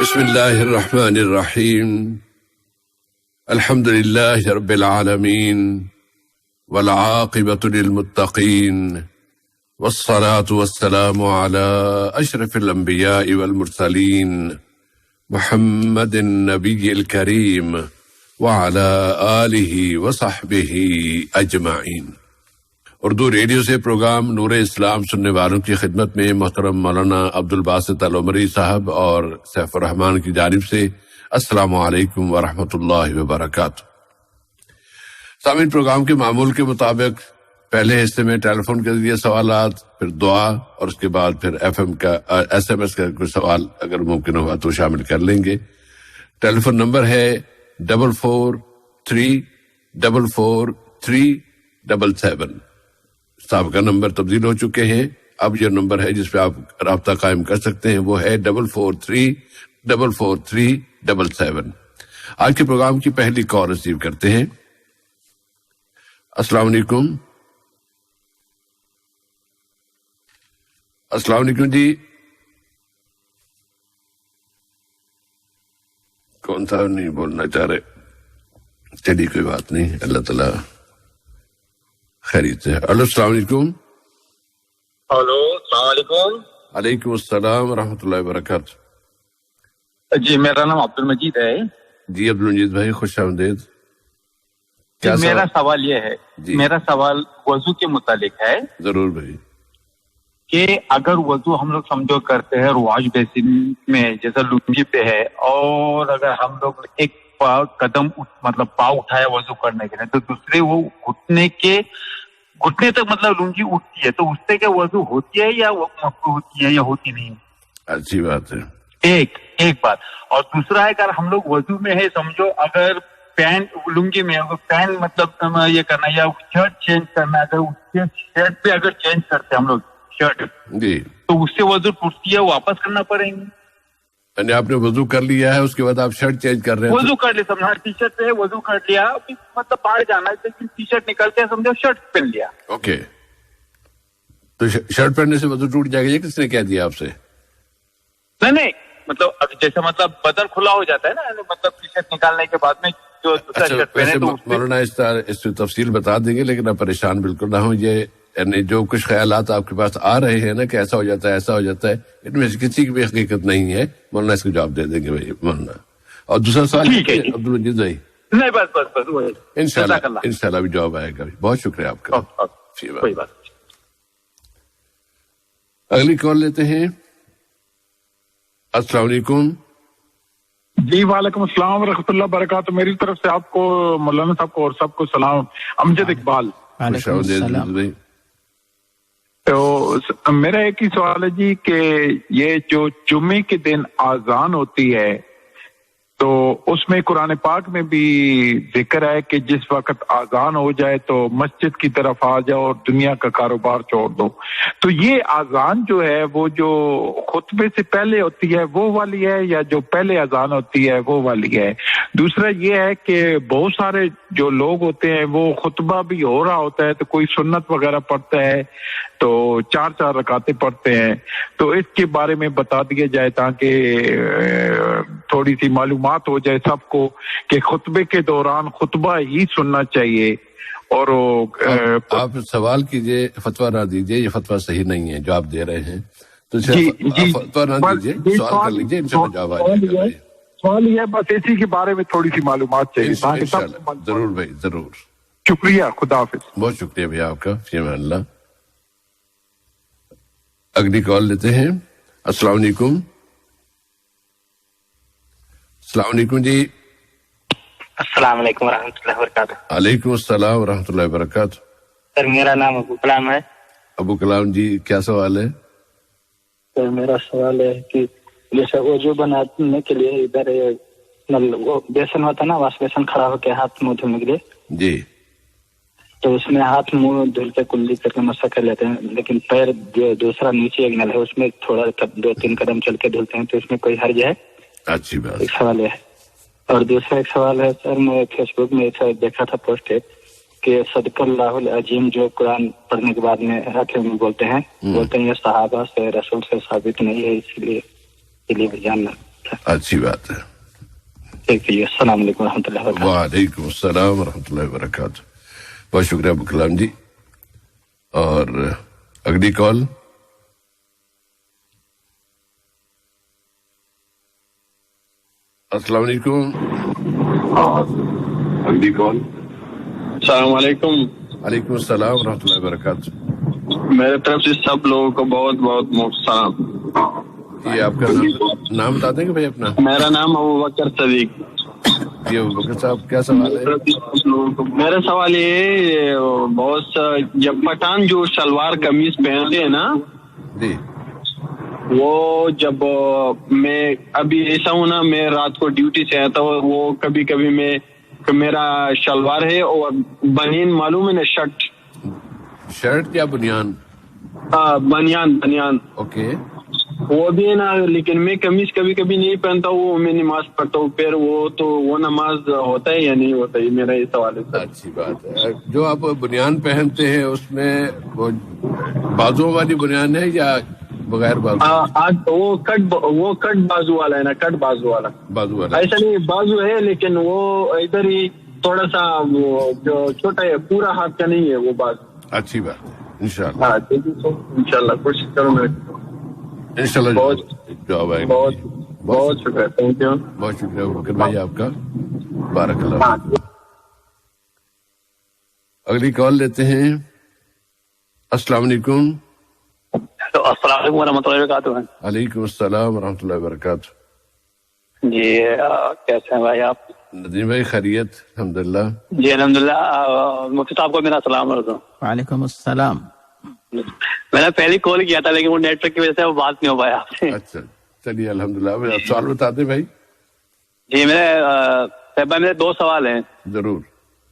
بسم اللہ الرحمن الرحیم الحمد للہ رب العالمین والعاقبۃ للمتقین والصلاة والسلام علی اشرف الانبیاء والمرسلین محمد النبی الکریم وعلی آلہ وصحبہ اجمعین۔ اردو ریڈیو سے پروگرام نور اسلام سننے والوں کی خدمت میں محترم مولانا عبدالباسط العمری صاحب اور سیف الرحمان کی جانب سے السلام علیکم ورحمۃ اللہ وبرکاتہ۔ سامعین، پروگرام کے معمول کے مطابق پہلے حصے میں ٹیلی فون کے ذریعے سوالات، پھر دعا، اور اس کے بعد پھر ایس ایم ایس کا کوئی سوال اگر ممکن ہوا تو شامل کر لیں گے۔ ٹیلی فون نمبر ہے 44344377۔ سابقہ نمبر تبدیل ہو چکے ہیں، اب جو نمبر ہے جس پہ آپ رابطہ قائم کر سکتے ہیں وہ ہے 44344377۔ آج کے پروگرام کی پہلی کال ریسیو کرتے ہیں۔ السلام علیکم۔ السلام علیکم جی، کون تھا؟ نہیں بولنا چاہ رہے، چلیے کوئی بات نہیں، اللہ تعالیٰ خیریت ہے۔ السلام علیکم۔ ہلو، السلام علیکم۔ وعلیکم السلام ورحمۃ اللہ وبرکاتہ۔ جی میرا نام عبد المجید ہے۔ جی عبد المجید بھائی، خوش آمدید۔ میرا سوال یہ ہے، میرا سوال وضو کے متعلق ہے۔ ضرور بھائی۔ کہ اگر وضو ہم لوگ سمجھو کرتے ہیں رواج بیسن میں، جیسے لنگی پہ ہے، اور اگر ہم لوگ ایک قدم مطلب پاؤ اٹھایا وضو کرنے کے لیے تو دوسرے وہ گھٹنے تک مطلب لنگی اٹھتی ہے، تو اس سے کیا وضو ہوتی ہے یا مکروہ ہوتی ہے یا ہوتی نہیں؟ اچھی بات ہے۔ ایک بات، اور دوسرا ہے کہ اگر ہم لوگ وضو میں ہے سمجھو، اگر پینٹ لنگی میں پینٹ مطلب یہ کرنا یا شرٹ چینج کرنا، اگر شرٹ پہ اگر چینج کرتے ہم لوگ شرٹ جی تو اس سے وضو ٹوٹتی ہے، واپس کرنا پڑیں گے؟ یعنی آپ نے وضو کر لیا ہے، اس کے بعد آپ شرٹ چینج کر رہے ہیں؟ وضو کر لیا، سمجھا ٹی شرٹ پہ وضو کر لیا، مطلب باہر جانا ہے لیکن ٹی شرٹ نکل کے سمجھو شرٹ پہن لیا۔ اوکے، تو شرٹ پہننے سے وضو ٹوٹ جائے گا؟ یہ کس نے کہہ دیا آپ سے؟ نہیں، مطلب جیسے مطلب بدن کھلا ہو جاتا ہے نا، مطلب ٹی شرٹ نکالنے کے بعد میں جو دوسرا شرٹ پہنے تو مولانا اس میں تفصیل بتا دیں گے، لیکن آپ پریشان بالکل نہ ہوں۔ یہ یعنی جو کچھ خیالات آپ کے پاس آ رہے ہیں نا کہ ایسا ہو جاتا ہے ایسا ہو جاتا ہے، ان میں سے کسی کی بھی حقیقت نہیں ہے۔ مولانا اس کو جواب دے دیں گے بھائی مولانا۔ اور دوسرا سوال عبد المجید بھائی، نہیں بس انشاءاللہ بھی جواب آئے گا۔ بہت شکریہ آپ کا۔ کوئی بات۔ اگلی کال لیتے ہیں۔ السلام علیکم۔ جی وعلیکم السلام ورحمۃ اللہ وبرکاتہ۔ میری طرف سے آپ کو، مولانا صاحب کو اور سب کو سلام۔ امجد اقبال۔ تو میرا ایک ہی سوال ہے جی کہ یہ جو جمعے کے دن آذان ہوتی ہے تو اس میں قرآن پاک میں بھی ذکر ہے کہ جس وقت آذان ہو جائے تو مسجد کی طرف آ جاؤ اور دنیا کا کاروبار چھوڑ دو۔ تو یہ آذان جو ہے وہ جو خطبے سے پہلے ہوتی ہے وہ والی ہے یا جو پہلے آذان ہوتی ہے وہ والی ہے؟ دوسرا یہ ہے کہ بہت سارے جو لوگ ہوتے ہیں وہ خطبہ بھی ہو رہا ہوتا ہے تو کوئی سنت وغیرہ پڑھتا ہے تو 4 رکعتیں پڑھتے ہیں، تو اس کے بارے میں بتا دیا جائے تاکہ تھوڑی سی معلومات ہو جائے سب کو کہ خطبے کے دوران خطبہ ہی سننا چاہیے۔ اور آپ سوال کیجئے، فتویٰ نہ دیجئے، یہ فتویٰ صحیح نہیں ہے جو آپ دے رہے ہیں، تو فتویٰ نہ دیجئے، سوال کر لیجئے، انشاءاللہ جواب آ جائے گا۔ سوال یہ ہے بس اسی کے بارے میں تھوڑی سی معلومات چاہیے۔ ضرور بھائی، ضرور۔ شکریہ، خدا حافظ۔ بہت شکریہ بھائی آپ کا، فی امان اللہ۔ اگلی کال لیتے ہیں۔ السلام علیکم۔ السلام علیکم جی۔ السلام علیکم ورحمۃ اللہ وبرکاتہ۔ وعلیکم السلام ورحمۃ اللہ وبرکاتہ۔ سر میرا نام ابو کلام ہے۔ ابو کلام جی، کیا سوال ہے؟ سر میرا سوال ہے کہ جیسے وضو بنانے کے لیے ادھر وہ بیسن ہوتا ہے نا، واش بیسن کھڑا ہو کے ہاتھ منہ دھونے کے لیے جی، تو اس میں ہاتھ منہ دھل کے کلی کر کے مسا کر لیتے ہیں، لیکن پیر جو دوسرا نیچے ایک نل ہے اس میں تھوڑا 2-3 قدم چل کے دھلتے ہیں، تو اس میں کوئی حرج ہے؟ اچھی بات۔ ایک سوال ہے۔ اور دوسرا ایک سوال ہے سر، میں فیس بک میں دیکھا تھا پوسٹ ہے کہ صدق اللہ العظیم جو قرآن پڑھنے کے بعد میں بولتے ہیں یہ صحابہ سے رسول سے ثابت نہیں ہے، اس لیے بھی جاننا سر. اچھی بات ہے. ٹھیک ہے جی, السلام علیکم ورحمۃ اللہ وبرکاتہ. وعلیکم السلام ورحمۃ اللہ وبرکاتہ. بہت شکریہ ابو کلام جی. اور اگلی کال. السلام علیکم. اگلی کال. السلام علیکم. وعلیکم السلام ورحمۃ اللہ وبرکاتہ. میرے طرف سے سب لوگوں کو بہت بہت سلام. جی آپ کا نام بتا دیں گے بھائی اپنا؟ میرا نام ابوبکر صدیق. جی ابوبکر صاحب کیا سوال ہے؟ میرا سوال یہ ہے, بہت جب پٹھان جو شلوار قمیض پہنتے ہیں نا, جی وہ جب میں ابھی ایسا ہوں نا, میں رات کو ڈیوٹی سے آتا ہوں, وہ کبھی کبھی میں میرا شلوار ہے اور بنیان معلوم ہے نا, شرٹ یا بنیان؟ بنیان. اوکے. وہ بھی ہے نا, لیکن میں قمیض کبھی کبھی نہیں پہنتا ہوں, میں نماز پڑھتا ہوں. پھر وہ نماز ہوتا ہے یا نہیں ہوتا ہے, میرا یہ سوال ہے. اچھی بات ہے. جو آپ بنیان پہنتے ہیں اس میں وہ بازو والی بنیان ہے یا بغیر بازو؟ وہ کٹ بازو والا ہے نا, کٹ بازو والا. ایسا نہیں بازو ہے, لیکن وہ ادھر ہی تھوڑا سا وہ جو چھوٹا ہے, پورا ہاتھ کا نہیں ہے وہ بازو. اچھی بات ہے. انشاءاللہ. ہاں انشاءاللہ کوشش کروں میں. انشاءاللہ جواب آئے گا. بہت شکریہ. Thank you. بہت شکریہ بکر بھائی آپ کا. بارک اللہ. اگلی کال لیتے ہیں. السلام علیکم. السلام علیکم ورحمۃ اللہ وبرکاتہ. وعلیکم السلام ورحمۃ اللہ وبرکاتہ. جی کیسے ہیں بھائی آپ؟ ندیم بھائی خیریت الحمدللہ. جی الحمدللہ. مفتی صاحب کو میرا سلام عرض. وعلیکم السلام. میں نے پہلی کال کیا تھا لیکن وہ نیٹ ورک کی وجہ سے وہ بات نہیں ہو پایا آپ سے. اچھا چلیے الحمدللہ. آپ سوال بتا دیں بھائی. جی میرے دو سوال ہیں. ضرور.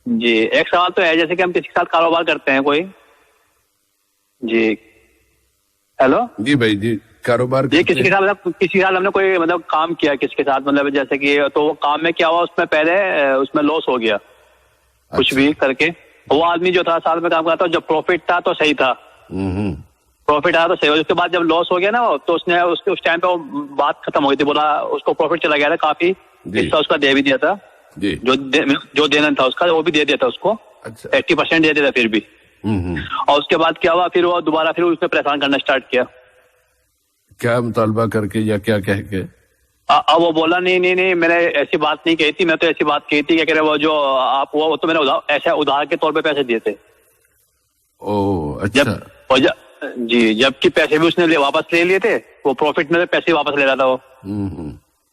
جی ایک سوال تو ہے, جیسے کہ ہم کسی کے ساتھ کاروبار کرتے ہیں کوئی. جی ہیلو. جی بھائی جی کاروبار جی کسی کے ساتھ ہم نے کوئی مطلب کام کیا کسی کے ساتھ, مطلب جیسے کہ تو وہ کام میں کیا ہوا, اس میں پہلے اس میں لاس ہو گیا کچھ بھی کر کے. وہ آدمی جو تھا ساتھ میں کام کرتا, جب پروفٹ تھا تو صحیح تھا, پروفٹ آیا تو صحیح. اس کے بعد جب لاس ہو گیا نا, تو اس نے اس ٹائم پہ وہ بات ختم ہو گئی تھی. بولا اس کو پروفٹ چلا گیا تھا کافی, حصہ اس کا دے بھی دیا تھا, جو دینا تھا اس کا وہ بھی دے دیا تھا اس کو. 80% دے دیا تھا پھر بھی. اور اس کے بعد کیا ہوا, پھر وہ دوبارہ پھر اس میں پریشان کرنا اسٹارٹ کیا. کیا مطالبہ کر کے یا کیا کہہ کے؟ اب وہ بولا نہیں میں نے ایسی بات نہیں کہی تھی, میں تو ایسی بات کہی تھی کہ وہ جو آپ وہ تو میں نے ایسا ادھار کے طور پہ پیسے دیے تھے. اچھا. جی جبکہ پیسے بھی اس نے واپس لے لیے تھے, وہ پروفٹ میں پیسے واپس لے رہا تھا وہ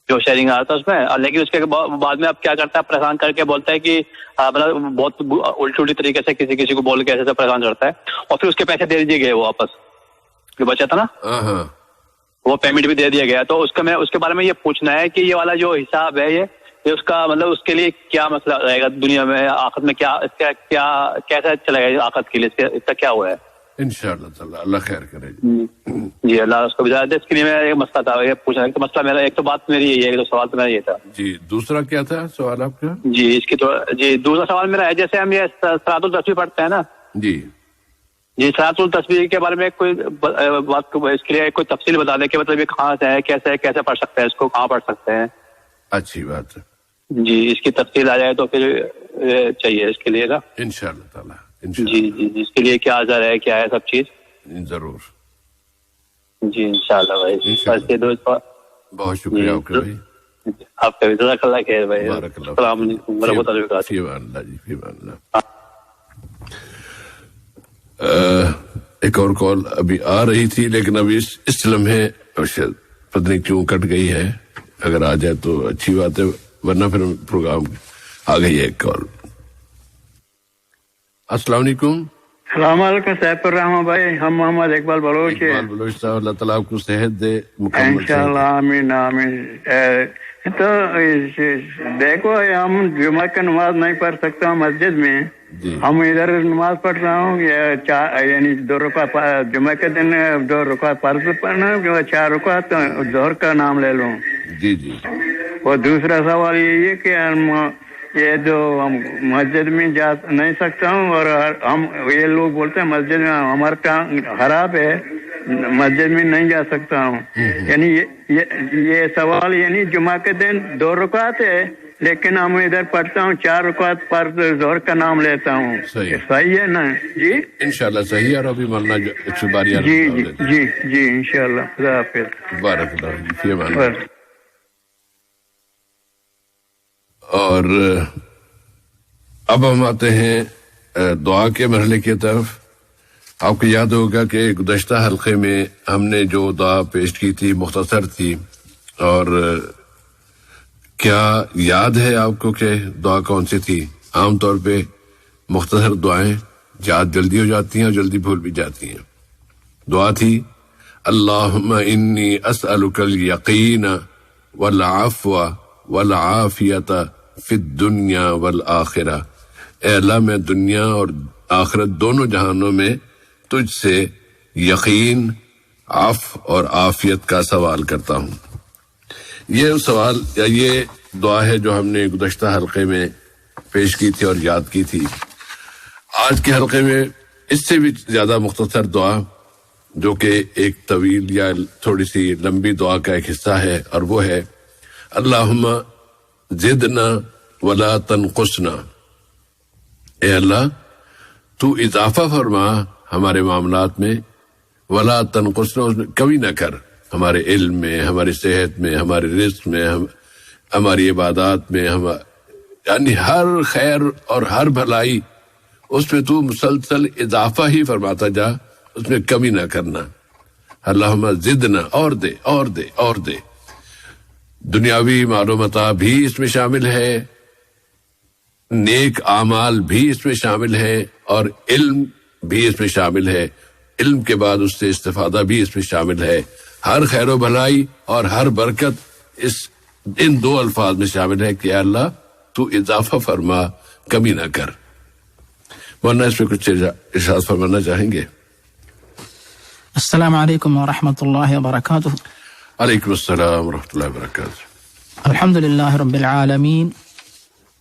جو شیئرنگ آ رہا تھا اس میں. لیکن اس کے بعد میں اب کیا کرتا ہے, پریشان کر کے بولتا ہے کہ مطلب بہت الٹی طریقے سے کسی کو بول کے ایسے پریشان کرتا ہے, اور پھر اس کے پیسے دے دیے گئے وہ واپس جو بچا تھا نا, وہ پیمنٹ بھی دے دیا گیا. تو اس کے بارے میں یہ پوچھنا ہے کہ یہ والا جو حساب ہے یہ اس کا مطلب اس کے لیے کیا مسئلہ رہے گا دنیا میں, آخرت میں کیا اس کا کیسا چلے گا آخرت کے لیے, اس کا کیا ہوا ہے؟ انشاءاللہ تعالی اللہ خیر کرے. جی اللہ اس کو بھی اس کے لیے میرا ایک مسئلہ تھا, یہ پوچھنا ہے. مسئلہ میرا ایک تو بات میری یہی ہے, ایک تو سوال تو میرا یہ تھا. جی دوسرا کیا تھا سوال آپ کا؟ جی اس کی تو جی دوسرا سوال میرا ہے, جیسے ہم یہ صراط التسبیح پڑھتے ہیں نا. جی صراط التسبیح کے بارے میں کوئی بات اس کے لیے کوئی تفصیل بتا دیں کہ مطلب یہ کہاں سے ہے, کیسے پڑھ سکتے ہیں اس کو, کہاں پڑھ سکتے ہیں؟ اچھی بات ہے. جی اس کی تفصیل آ جائے تو پھر چاہیے اس کے لیے نا. انشاءاللہ تعالی. جی اس کے لیے کیا اثر ہے, کیا ہے سب چیز؟ ضرور. جی انشاءاللہ بھائی. بہت شکریہ آپ کا بھائی. آپ کا بھی جزاک اللہ خیر بھائی. السلام علیکم ورحمۃ اللہ وبرکاتہ. فی امان اللہ جی, فی امان اللہ. ایک اور کال ابھی آ رہی تھی لیکن ابھی اس لمحے شاید پتہ نہیں کیوں کٹ گئی ہے. اگر آ جائے تو اچھی بات ہے, ورنہ پھر پروگرام آ گئی ہے ایک کال. السلام علیکم. السلام علیکم سیف الرحمان بھائی, ہم محمد اقبال بلوچ ہیں. بلوچ صاحب اللہ تعالیٰ آپ کو صحت دے مکمل. انشاءاللہ آمین آمین. تو دیکھو ہم جمعہ کا نماز نہیں پڑھ سکتا ہوں مسجد میں, ہم ادھر نماز پڑھ رہا ہوں, یعنی 2 رکعت جمعہ کے دن 2 رکعت فرض پڑھنا, 4 رکعت ظہر کا نام لے لوں. جی. اور دوسرا سوال یہ کہ یہ جو مسجد میں جا نہیں سکتا ہوں, اور ہم یہ لوگ بولتے ہیں مسجد میں ہمارا کام خراب ہے, مسجد میں نہیں جا سکتا ہوں. یعنی یہ سوال یعنی جمعہ کے دن 2 رکعت ہے لیکن ہم ادھر پڑھتا ہوں 4 رکعت پر ظہر کا نام لیتا ہوں. صحیح ہے نا؟ جی انشاءاللہ صحیح ہے. اور ابھی مولانا جی انشاءاللہ. خدا حافظ. بارک اللہ فی امان اللہ. اور اب ہم آتے ہیں دعا کے مرحلے کی طرف. آپ کو یاد ہوگا کہ گزشتہ حلقے میں ہم نے جو دعا پیش کی تھی مختصر تھی. اور کیا یاد ہے آپ کو کہ دعا کون سی تھی؟ عام طور پہ مختصر دعائیں یاد جلدی ہو جاتی ہیں اور جلدی بھول بھی جاتی ہیں. دعا تھی اللہم انی اسألک الیقین والعفو والعافیت فی الدنیا والآخرہ. اے اللہ میں دنیا اور آخرت دونوں جہانوں میں تجھ سے یقین، عفو اور عافیت کا سوال کرتا ہوں. یہ سوال یا یہ دعا ہے جو ہم نے گزشتہ حلقے میں پیش کی تھی اور یاد کی تھی. آج کے حلقے میں اس سے بھی زیادہ مختصر دعا جو کہ ایک طویل یا تھوڑی سی لمبی دعا کا ایک حصہ ہے، اور وہ ہے اللہم زدنا ولا تنقصنا. اے اللہ تو اضافہ فرما ہمارے معاملات میں، ولا تنقصنا اس میں کمی نہ کر، ہمارے علم میں، ہماری صحت میں، ہمارے رزق میں، ہماری عبادات میں، یعنی ہر خیر اور ہر بھلائی اس میں تو مسلسل اضافہ ہی فرماتا جا، اس میں کمی نہ کرنا. اللہم زدنا، اور دے اور دے اور دے. دنیاوی معلومات بھی اس میں شامل ہے، نیک اعمال بھی اس میں شامل ہے، اور علم بھی اس میں شامل ہے. علم کے بعد اس سے استفادہ بھی اس میں شامل ہے. ہر خیر و بھلائی اور ہر برکت ان 2 الفاظ میں شامل ہے کہ اللہ تو اضافہ فرما، کمی نہ کر. ورنہ اس میں کچھ ارشاد فرمانا چاہیں گے؟ السلام علیکم ورحمۃ اللہ وبرکاتہ. علیکم السلام ورحمۃ اللہ وبرکاتہ. الحمد للہ رب العالمین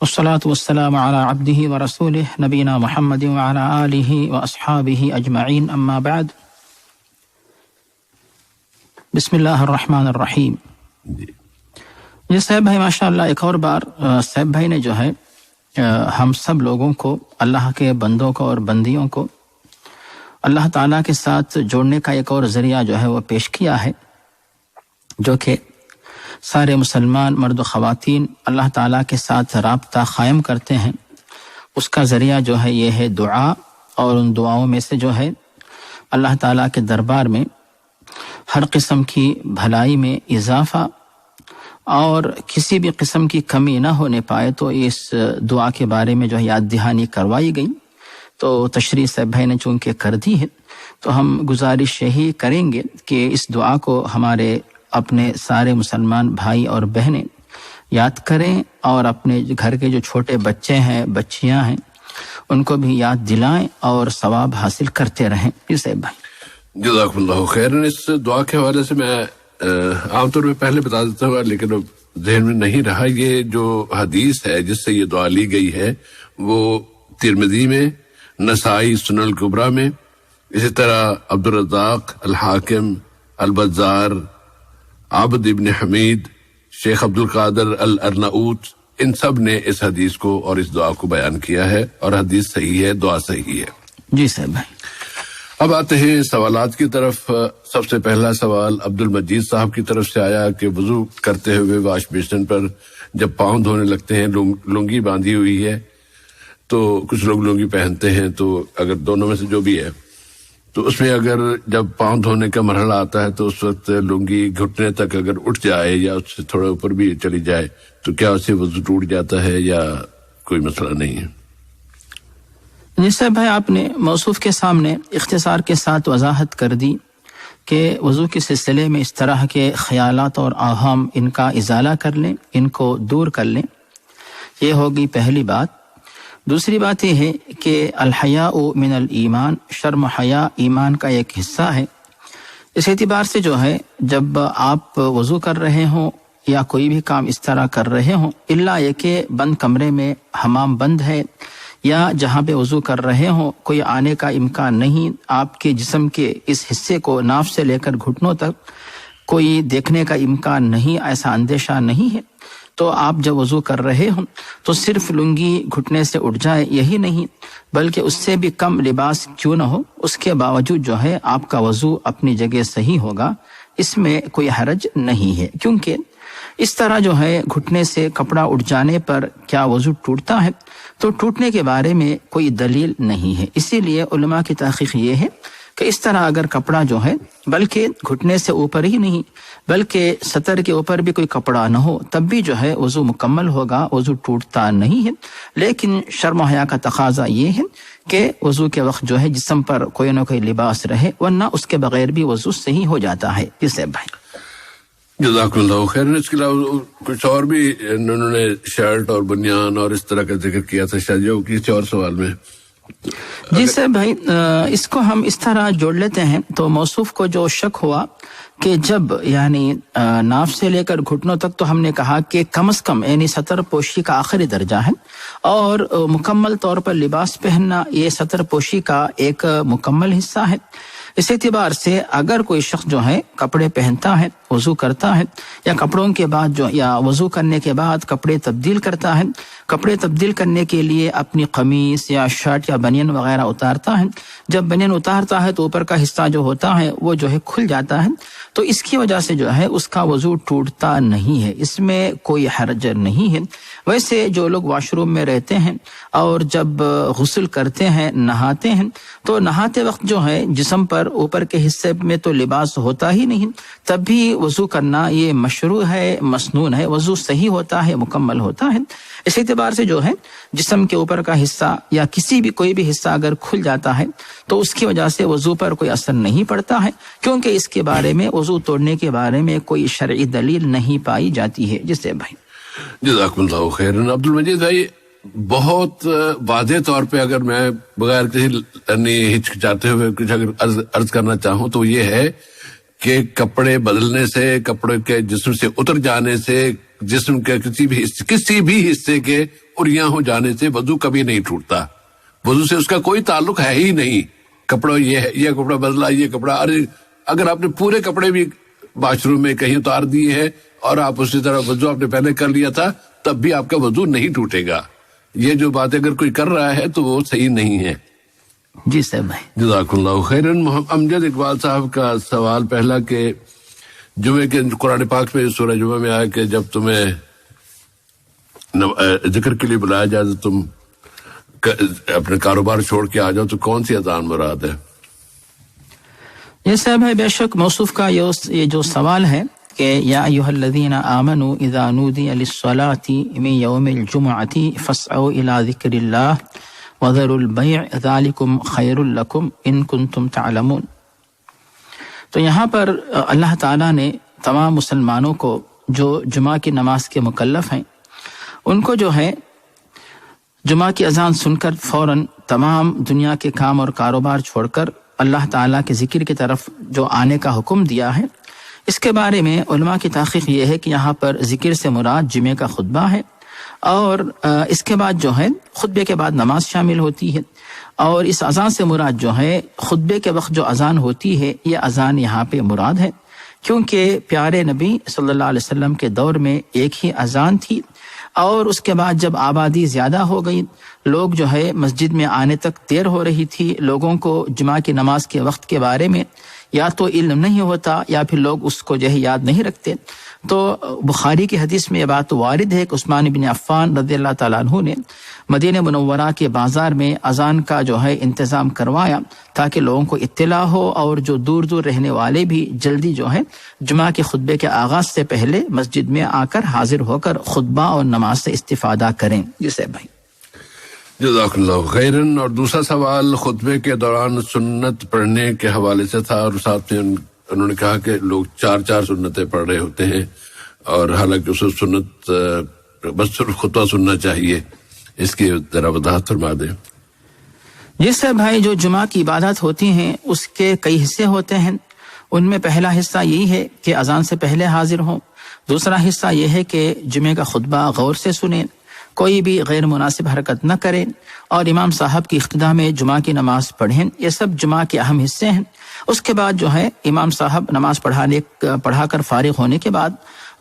والصلاة والسلام على عبده ورسوله نبینا محمد وعلى آلہ واصحابہ اجمعین. اما بعد. بسم اللہ الرحمن الرحیم. یہ صاحب بھائی ماشاء اللہ ایک اور بار صاحب بھائی نے جو ہے ہم سب لوگوں کو، اللہ کے بندوں کو اور بندیوں کو اللہ تعالیٰ کے ساتھ جوڑنے کا ایک اور ذریعہ جو ہے وہ پیش کیا ہے، جو کہ سارے مسلمان مرد و خواتین اللہ تعالیٰ کے ساتھ رابطہ قائم کرتے ہیں. اس کا ذریعہ جو ہے یہ ہے دعا. اور ان دعاؤں میں سے جو ہے اللہ تعالیٰ کے دربار میں ہر قسم کی بھلائی میں اضافہ اور کسی بھی قسم کی کمی نہ ہونے پائے، تو اس دعا کے بارے میں جو ہے یاد دہانی کروائی گئی. تو تشریح صاحب بھائی نے چونکہ کر دی ہے تو ہم گزارش یہی کریں گے کہ اس دعا کو ہمارے اپنے سارے مسلمان بھائی اور بہنیں یاد کریں، اور اپنے گھر کے جو چھوٹے بچے ہیں، بچیاں ہیں، ان کو بھی یاد دلائیں اور ثواب حاصل کرتے رہیں. جی صاحب بھائی. جزاکم اللہ خیر. اس دعا کے حوالے سے میں عام طور پہ پہلے بتا دیتا ہوں لیکن اب ذہن میں نہیں رہا. یہ جو حدیث ہے جس سے یہ دعا لی گئی ہے وہ ترمذی میں، نسائی سنن الکبریٰ میں، اسی طرح عبدالرزاق، الحاکم، البزار، عبد ابن حمید، شیخ عبد القادر الارناؤوط، ان سب نے اس حدیث کو اور اس دعا کو بیان کیا ہے، اور حدیث صحیح ہے، دعا صحیح ہے. جی صاحب بھائی. اب آتے ہیں سوالات کی طرف. سب سے پہلا سوال عبد المجید صاحب کی طرف سے آیا کہ وضو کرتے ہوئے واش بیسن پر جب پاؤں دھونے لگتے ہیں، لنگی باندھی ہوئی ہے، تو کچھ لوگ لنگی پہنتے ہیں، تو اگر دونوں میں سے جو بھی ہے تو اس میں اگر جب پاؤں دھونے کا مرحلہ آتا ہے تو اس وقت لنگی گھٹنے تک اگر اٹھ جائے یا اس سے تھوڑا اوپر بھی چلی جائے تو کیا اسے وضو ٹوٹ جاتا ہے یا کوئی مسئلہ نہیں ہے؟ جی صاحب بھائی، آپ نے موصوف کے سامنے اختصار کے ساتھ وضاحت کر دی کہ وضو کے سلسلے میں اس طرح کے خیالات اور اوہام ان کا ازالہ کر لیں، ان کو دور کر لیں. یہ ہوگی پہلی بات. دوسری بات یہ ہے کہ الحیاء من الایمان، شرم و حیا ایمان کا ایک حصہ ہے. اس اعتبار سے جو ہے جب آپ وضو کر رہے ہوں یا کوئی بھی کام اس طرح کر رہے ہوں، الا یہ کہ بند کمرے میں حمام بند ہے یا جہاں پہ وضو کر رہے ہوں کوئی آنے کا امکان نہیں، آپ کے جسم کے اس حصے کو ناف سے لے کر گھٹنوں تک کوئی دیکھنے کا امکان نہیں، ایسا اندیشہ نہیں ہے، تو آپ جب وضو کر رہے ہوں تو صرف لنگی گھٹنے سے اٹھ جائے یہی نہیں، بلکہ اس سے بھی کم لباس کیوں نہ ہو، اس کے باوجود جو ہے آپ کا وضو اپنی جگہ صحیح ہوگا، اس میں کوئی حرج نہیں ہے، کیونکہ اس طرح جو ہے گھٹنے سے کپڑا اٹھ جانے پر کیا وضو ٹوٹتا ہے، تو ٹوٹنے کے بارے میں کوئی دلیل نہیں ہے۔ اسی لیے علماء کی تحقیق یہ ہے کہ اس طرح اگر کپڑا جو ہے بلکہ گھٹنے سے اوپر ہی نہیں بلکہ سطر کے اوپر بھی کوئی کپڑا نہ ہو، تب بھی جو ہے وضو مکمل ہوگا، وضو ٹوٹتا نہیں ہے۔ لیکن شرم و حیا کا تقاضا یہ ہے کہ وضو کے وقت جو ہے جسم پر کوئی نہ کوئی لباس رہے، ورنہ اس کے بغیر بھی وضو صحیح ہو جاتا ہے۔ اسے بھائی جزاک اللہ خیر۔ اس کے علاوہ کچھ اور بھی انہوں نے شرٹ اور بنیان اور اس طرح کا ذکر کیا تھا، شاید جو کسی اور سوال میں۔ جی سر بھائی، اس کو ہم اس طرح جوڑ لیتے ہیں تو موصوف کو جو شک ہوا کہ جب یعنی ناف سے لے کر گھٹنوں تک تو ہم نے کہا کہ کم از کم یعنی سطر پوشی کا آخری درجہ ہے، اور مکمل طور پر لباس پہننا یہ سطر پوشی کا ایک مکمل حصہ ہے۔ اس اعتبار سے اگر کوئی شخص جو ہے کپڑے پہنتا ہے، وضو کرتا ہے، یا کپڑوں کے بعد جو یا وضو کرنے کے بعد کپڑے تبدیل کرتا ہے، کپڑے تبدیل کرنے کے لیے اپنی قمیص یا شرٹ یا بنین وغیرہ اتارتا ہے، جب بنین اتارتا ہے تو اوپر کا حصہ جو ہوتا ہے وہ جو ہے کھل جاتا ہے، تو اس کی وجہ سے جو ہے اس کا وضو ٹوٹتا نہیں ہے، اس میں کوئی حرج نہیں ہے۔ ویسے جو لوگ واش روم میں رہتے ہیں اور جب غسل کرتے ہیں، نہاتے ہیں، تو نہاتے وقت جو ہے جسم پر اوپر کے حصے میں تو لباس ہوتا ہی نہیں، تب بھی وضو کرنا یہ مشروع ہے، مسنون ہے، وضو صحیح ہوتا ہے، مکمل ہوتا ہے۔ اس اعتبار سے جو ہے جسم کے اوپر کا حصہ یا کسی بھی کوئی بھی حصہ اگر کھل جاتا ہے تو اس کی وجہ سے وضو پر کوئی اثر نہیں پڑتا ہے، کیونکہ اس کے بارے میں وضو توڑنے کے بارے میں کوئی شرعی دلیل نہیں پائی جاتی ہے۔ جس سے بھائی جزاکم اللہ خیر۔ عبد المجید بھائی، بہت واضح طور پہ اگر میں بغیر کسی ہچکچاتے ہوئے کچھ اگر عرض کرنا چاہوں تو یہ ہے کہ کپڑے بدلنے سے، کپڑے کے جسم سے اتر جانے سے، جسم کے کسی بھی حصے کے اریاں ہو جانے سے وضو کبھی نہیں ٹوٹتا، وضو سے اس کا کوئی تعلق ہے ہی نہیں۔ کپڑا یہ کپڑا بدلا، یہ کپڑا، اگر آپ نے پورے کپڑے بھی واش روم میں کہیں اتار دیے ہیں اور آپ اسی طرح وضو آپ نے پہلے کر لیا تھا، تب بھی آپ کا وضو نہیں ٹوٹے گا۔ یہ جو بات اگر کوئی کر رہا ہے تو وہ صحیح نہیں ہے۔ جی سر بھائی جزاک اللہ خیرن۔ امجد اقبال صاحب کا سوال پہلا کہ جمعے کے قرآن پاک میں سورہ جمعہ میں آیا کہ جب تمہیں ذکر کے لیے بلایا جائے تو تم اپنے کاروبار چھوڑ کے آ جاؤ، تو کون سی اذان مراد ہے؟ یہ صاحب ہے بے شک موصوف کا یہ جو سوال ہے کہ یا ایھا الذین آمنوا اذا نودی للصلاۃ من یوم الجمعۃ فاسعوا الی ذکر اللہ وذروا البیع ذلکم خیر لکم ان کنتم تعلمون۔ تو یہاں پر اللہ تعالیٰ نے تمام مسلمانوں کو جو جمعہ کی نماز کے مکلف ہیں ان کو جو ہے جمعہ کی اذان سن کر فوراً تمام دنیا کے کام اور کاروبار چھوڑ کر اللہ تعالیٰ کے ذکر کی طرف جو آنے کا حکم دیا ہے، اس کے بارے میں علماء کی تحقیق یہ ہے کہ یہاں پر ذکر سے مراد جمعے کا خطبہ ہے، اور اس کے بعد جو ہے خطبے کے بعد نماز شامل ہوتی ہے، اور اس اذان سے مراد جو ہے خطبے کے وقت جو اذان ہوتی ہے یہ اذان یہاں پہ مراد ہے، کیونکہ پیارے نبی صلی اللہ علیہ وسلم کے دور میں ایک ہی اذان تھی، اور اس کے بعد جب آبادی زیادہ ہو گئی، لوگ جو ہے مسجد میں آنے تک دیر ہو رہی تھی، لوگوں کو جمعہ کی نماز کے وقت کے بارے میں یا تو علم نہیں ہوتا یا پھر لوگ اس کو جو ہے یاد نہیں رکھتے، تو بخاری کی حدیث میں یہ بات وارد ہے کہ عثمان بن عفان رضی اللہ تعالیٰ عنہ نے مدینہ منورہ کے بازار میں اذان کا جو ہے انتظام کروایا تاکہ لوگوں کو اطلاع ہو، اور جو دور دور رہنے والے بھی جلدی جو ہے جمعہ کے خطبے کے آغاز سے پہلے مسجد میں آ کر حاضر ہو کر خطبہ اور نماز سے استفادہ کریں۔ جسے بھائی جزاک اللہ خیرن۔ اور دوسرا سوال خطبے کے دوران سنت پڑھنے کے حوالے سے تھا، اور ساتھ میں انہوں نے کہا کہ لوگ 4 سنتیں پڑھ رہے ہوتے ہیں، اور حالانکہ اسے سنت بس صرف خطبہ سننا چاہیے، اس کی ذرا وضاحت فرما دیں۔ جس سے بھائی جو جمعہ کی عبادت ہوتی ہیں اس کے کئی حصے ہوتے ہیں، ان میں پہلا حصہ یہی ہے کہ اذان سے پہلے حاضر ہوں، دوسرا حصہ یہ ہے کہ جمعے کا خطبہ غور سے سنیں، کوئی بھی غیر مناسب حرکت نہ کریں اور امام صاحب کی اقتداء میں جمعہ کی نماز پڑھیں. یہ سب جمعہ کے اہم حصے ہیں. اس کے بعد جو ہے امام صاحب نماز پڑھا کر فارغ ہونے کے بعد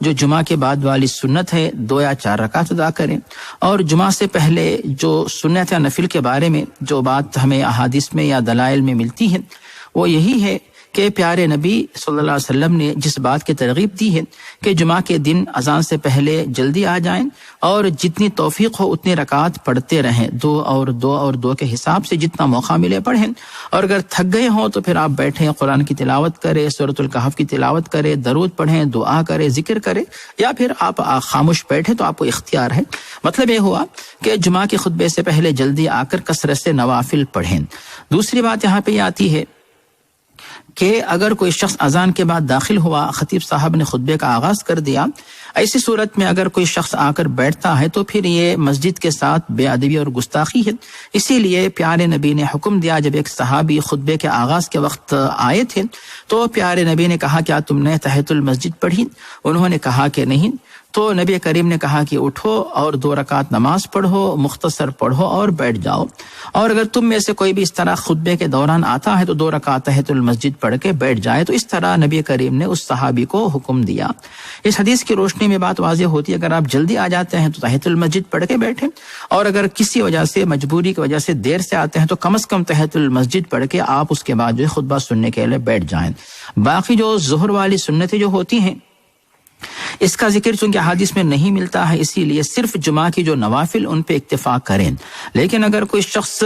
جو جمعہ کے بعد والی سنت ہے 2 یا 4 رکعت ادا کریں. اور جمعہ سے پہلے جو سنت یا نفل کے بارے میں جو بات ہمیں احادیث میں یا دلائل میں ملتی ہے وہ یہی ہے کہ پیارے نبی صلی اللہ علیہ وسلم نے جس بات کی ترغیب دی ہے کہ جمعہ کے دن اذان سے پہلے جلدی آ جائیں اور جتنی توفیق ہو اتنی رکعات پڑھتے رہیں، 2 اور 2 اور 2 کے حساب سے جتنا موقع ملے پڑھیں. اور اگر تھک گئے ہوں تو پھر آپ بیٹھیں، قرآن کی تلاوت کریں، سورۃ الکہف کی تلاوت کریں، درود پڑھیں، دعا کریں، ذکر کریں، یا پھر آپ خاموش بیٹھیں تو آپ کو اختیار ہے. مطلب یہ ہوا کہ جمعہ کے خطبے سے پہلے جلدی آ کر کثرت سے نوافل پڑھیں. دوسری بات یہاں پہ یہ آتی ہے کہ اگر کوئی شخص اذان کے بعد داخل ہوا، خطیب صاحب نے خطبے کا آغاز کر دیا، ایسی صورت میں اگر کوئی شخص آ کر بیٹھتا ہے تو پھر یہ مسجد کے ساتھ بے ادبی اور گستاخی ہے. اسی لیے پیارے نبی نے حکم دیا، جب ایک صحابی خطبے کے آغاز کے وقت آئے تھے تو پیارے نبی نے کہا کیا تم نے تحیۃ المسجد پڑھی؟ انہوں نے کہا کہ نہیں. تو نبی کریم نے کہا کہ اٹھو اور 2 رکعت نماز پڑھو، مختصر پڑھو اور بیٹھ جاؤ. اور اگر تم میں سے کوئی بھی اس طرح خطبے کے دوران آتا ہے تو 2 رکعت تحیۃ المسجد پڑھ کے بیٹھ جائے. تو اس طرح نبی کریم نے اس صحابی کو حکم دیا. اس حدیث کی روشنی میں بات واضح ہوتی ہے، اگر آپ جلدی آ جاتے ہیں تو تحیۃ المسجد پڑھ کے بیٹھیں، اور اگر کسی وجہ سے مجبوری کی وجہ سے دیر سے آتے ہیں تو کم از کم تحیۃ المسجد پڑھ کے آپ اس کے بعد جو ہے خطبہ سننے کے لیے بیٹھ جائیں. باقی جو ظہر والی سنتیں جو ہوتی ہیں اس کا ذکر چونکہ حدیث میں نہیں ملتا ہے، اسی لیے صرف جمعہ کی جو نوافل ان پہ اکتفا کریں. لیکن اگر کوئی شخص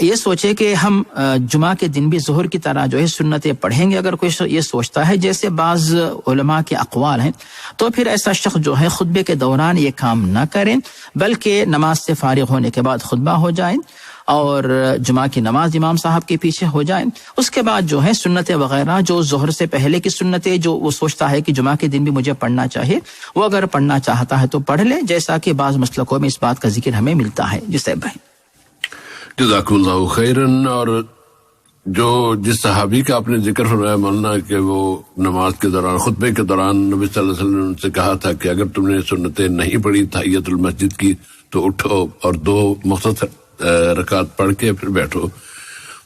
یہ سوچے کہ ہم جمعہ کے دن بھی ظہر کی طرح جو ہے سنتیں پڑھیں گے، اگر کوئی یہ سوچتا ہے جیسے بعض علماء کے اقوال ہیں، تو پھر ایسا شخص جو ہے خطبے کے دوران یہ کام نہ کریں، بلکہ نماز سے فارغ ہونے کے بعد خطبہ ہو جائیں اور جمعہ کی نماز امام صاحب کے پیچھے ہو جائیں. اس کے بعد جو ہے سنتیں وغیرہ جو ظہر سے پہلے کی سنتیں جو وہ سوچتا ہے کہ جمعہ کے دن بھی مجھے پڑھنا چاہیے، وہ اگر پڑھنا چاہتا ہے تو پڑھ لے، جیسا کہ بعض مسلکوں میں اس بات کا ذکر ہمیں ملتا ہے. جی صاحب بھائی جزاک اللہ خیرن. اور جو جس صحابی کا آپ نے ذکر فرمایا مولانا کہ وہ نماز کے دوران خطبے کے دوران نبی صلی اللہ علیہ وسلم نے ان سے کہا تھا کہ اگر تم نے سنتیں نہیں پڑھی تحیۃ المسجد کی تو اٹھو اور 2 مختصر رکعت پڑھ کے پھر بیٹھو.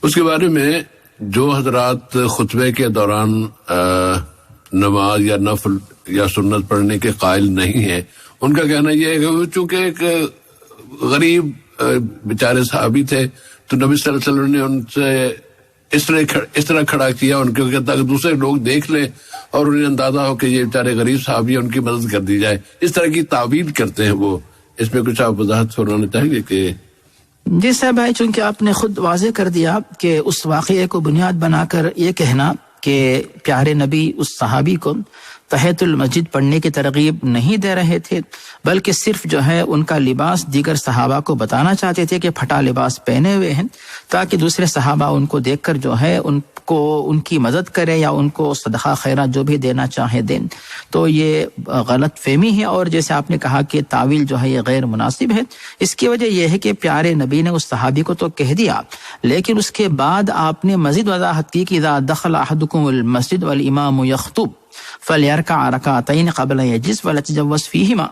اس کے بارے میں جو حضرات خطبے کے دوران نماز یا نفل یا سنت پڑھنے کے قائل نہیں ہیں، ان کا کہنا یہ ہے کہ چونکہ ایک غریب بیچارے صحابی تھے تو نبی صلی اللہ علیہ وسلم نے ان سے اس طرح کھڑا کیا ان کے تاکہ دوسرے لوگ دیکھ لیں اور انہیں اندازہ ہو کہ یہ بیچارے غریب صحابی ہیں، ان کی مدد کر دی جائے. اس طرح کی تعویل کرتے ہیں وہ. اس میں کچھ آپ وضاحت فرمانا چاہیں گے کہ؟ جی صاحب بھائی، چونکہ آپ نے خود واضح کر دیا کہ اس واقعے کو بنیاد بنا کر یہ کہنا کہ پیارے نبی اس صحابی کو تحیۃ المسجد پڑھنے کی ترغیب نہیں دے رہے تھے، بلکہ صرف جو ہے ان کا لباس دیگر صحابہ کو بتانا چاہتے تھے کہ پھٹا لباس پہنے ہوئے ہیں، تاکہ دوسرے صحابہ ان کو دیکھ کر جو ہے ان کو ان کی مدد کرے یا ان کو صدقہ خیرات جو بھی دینا چاہے دیں. تو یہ غلط فہمی ہے، اور جیسے آپ نے کہا کہ تعویل جو ہے یہ غیر مناسب ہے. اس کی وجہ یہ ہے کہ پیارے نبی نے اس صحابی کو تو کہہ دیا، لیکن اس کے بعد آپ نے مزید وضاحت کی کہ اذا دخل احدکم المسجد والامام یخطب فلیرکع رکعتین قبل یجلس وليتجوز فیہما.